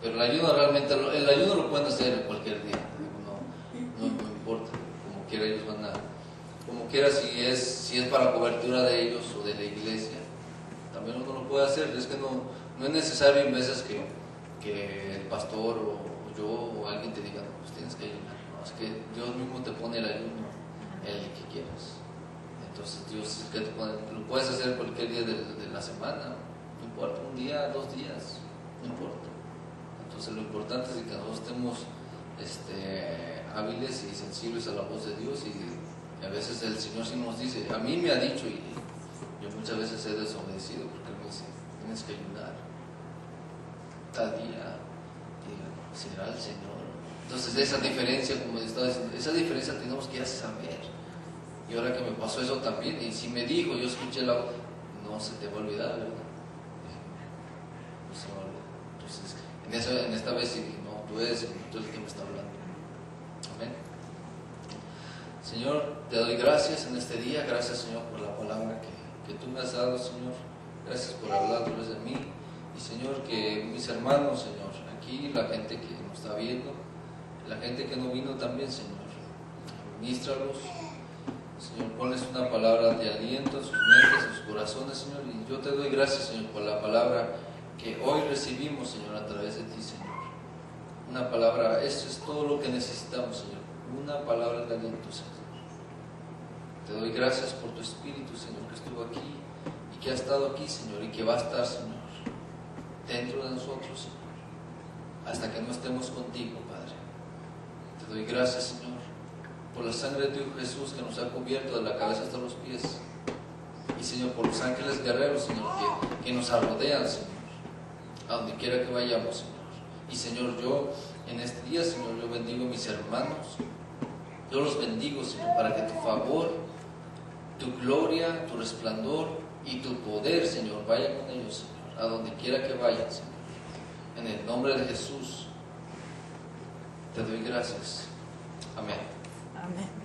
Pero el ayuno realmente, el ayuno lo pueden hacer cualquier día, no importa, como quiera ellos van a, como quiera si es para cobertura de ellos o de la iglesia, también uno lo puede hacer. Es que no es necesario en veces que el pastor o yo o alguien te diga, no, pues tienes que ayunar, no, es que Dios mismo te pone el ayuno, el que quieras. Entonces Dios es que te pone, lo puedes hacer cualquier día de la semana, no importa, un día, 2 días, no importa. Entonces lo importante es que nosotros estemos hábiles y sensibles a la voz de Dios, y a veces el Señor sí nos dice, a mí me ha dicho, y yo muchas veces he desobedecido porque Él me dice, tienes que ayunar tal día, y será el Señor. Entonces esa diferencia, como estaba diciendo, esa diferencia tenemos que ya saber. Y ahora que me pasó eso también, y si me dijo, yo escuché la voz, no se te va a olvidar, ¿verdad? No se me olvida. Entonces en esta vez sí dije, no, tú eres el que me está hablando. Amén. Señor, te doy gracias en este día. Gracias, Señor, por la palabra que tú me has dado, Señor. Gracias por hablar a través de mí. Y Señor, que mis hermanos, Señor, aquí, la gente que nos está viendo, la gente que no vino también, Señor, ministralos, Señor, ponles una palabra de aliento en sus mentes, en sus corazones, Señor. Y yo te doy gracias, Señor, por la palabra que hoy recibimos, Señor, a través de ti, Señor. Una palabra, esto es todo lo que necesitamos, Señor. Una palabra de aliento, Señor. Te doy gracias por tu Espíritu, Señor, que estuvo aquí y que ha estado aquí, Señor, y que va a estar, Señor, dentro de nosotros, Señor, hasta que no estemos contigo, Padre. Te doy gracias, Señor, por la sangre de tu Hijo Jesús que nos ha cubierto de la cabeza hasta los pies. Y, Señor, por los ángeles guerreros, Señor, que nos rodean, Señor, a donde quiera que vayamos, Señor. Y, Señor, yo en este día, Señor, yo bendigo a mis hermanos. Yo los bendigo, Señor, para que tu favor, tu gloria, tu resplandor y tu poder, Señor, vaya con ellos, Señor, a donde quiera que vayan, Señor. En el nombre de Jesús, te doy gracias. Amén. Amén.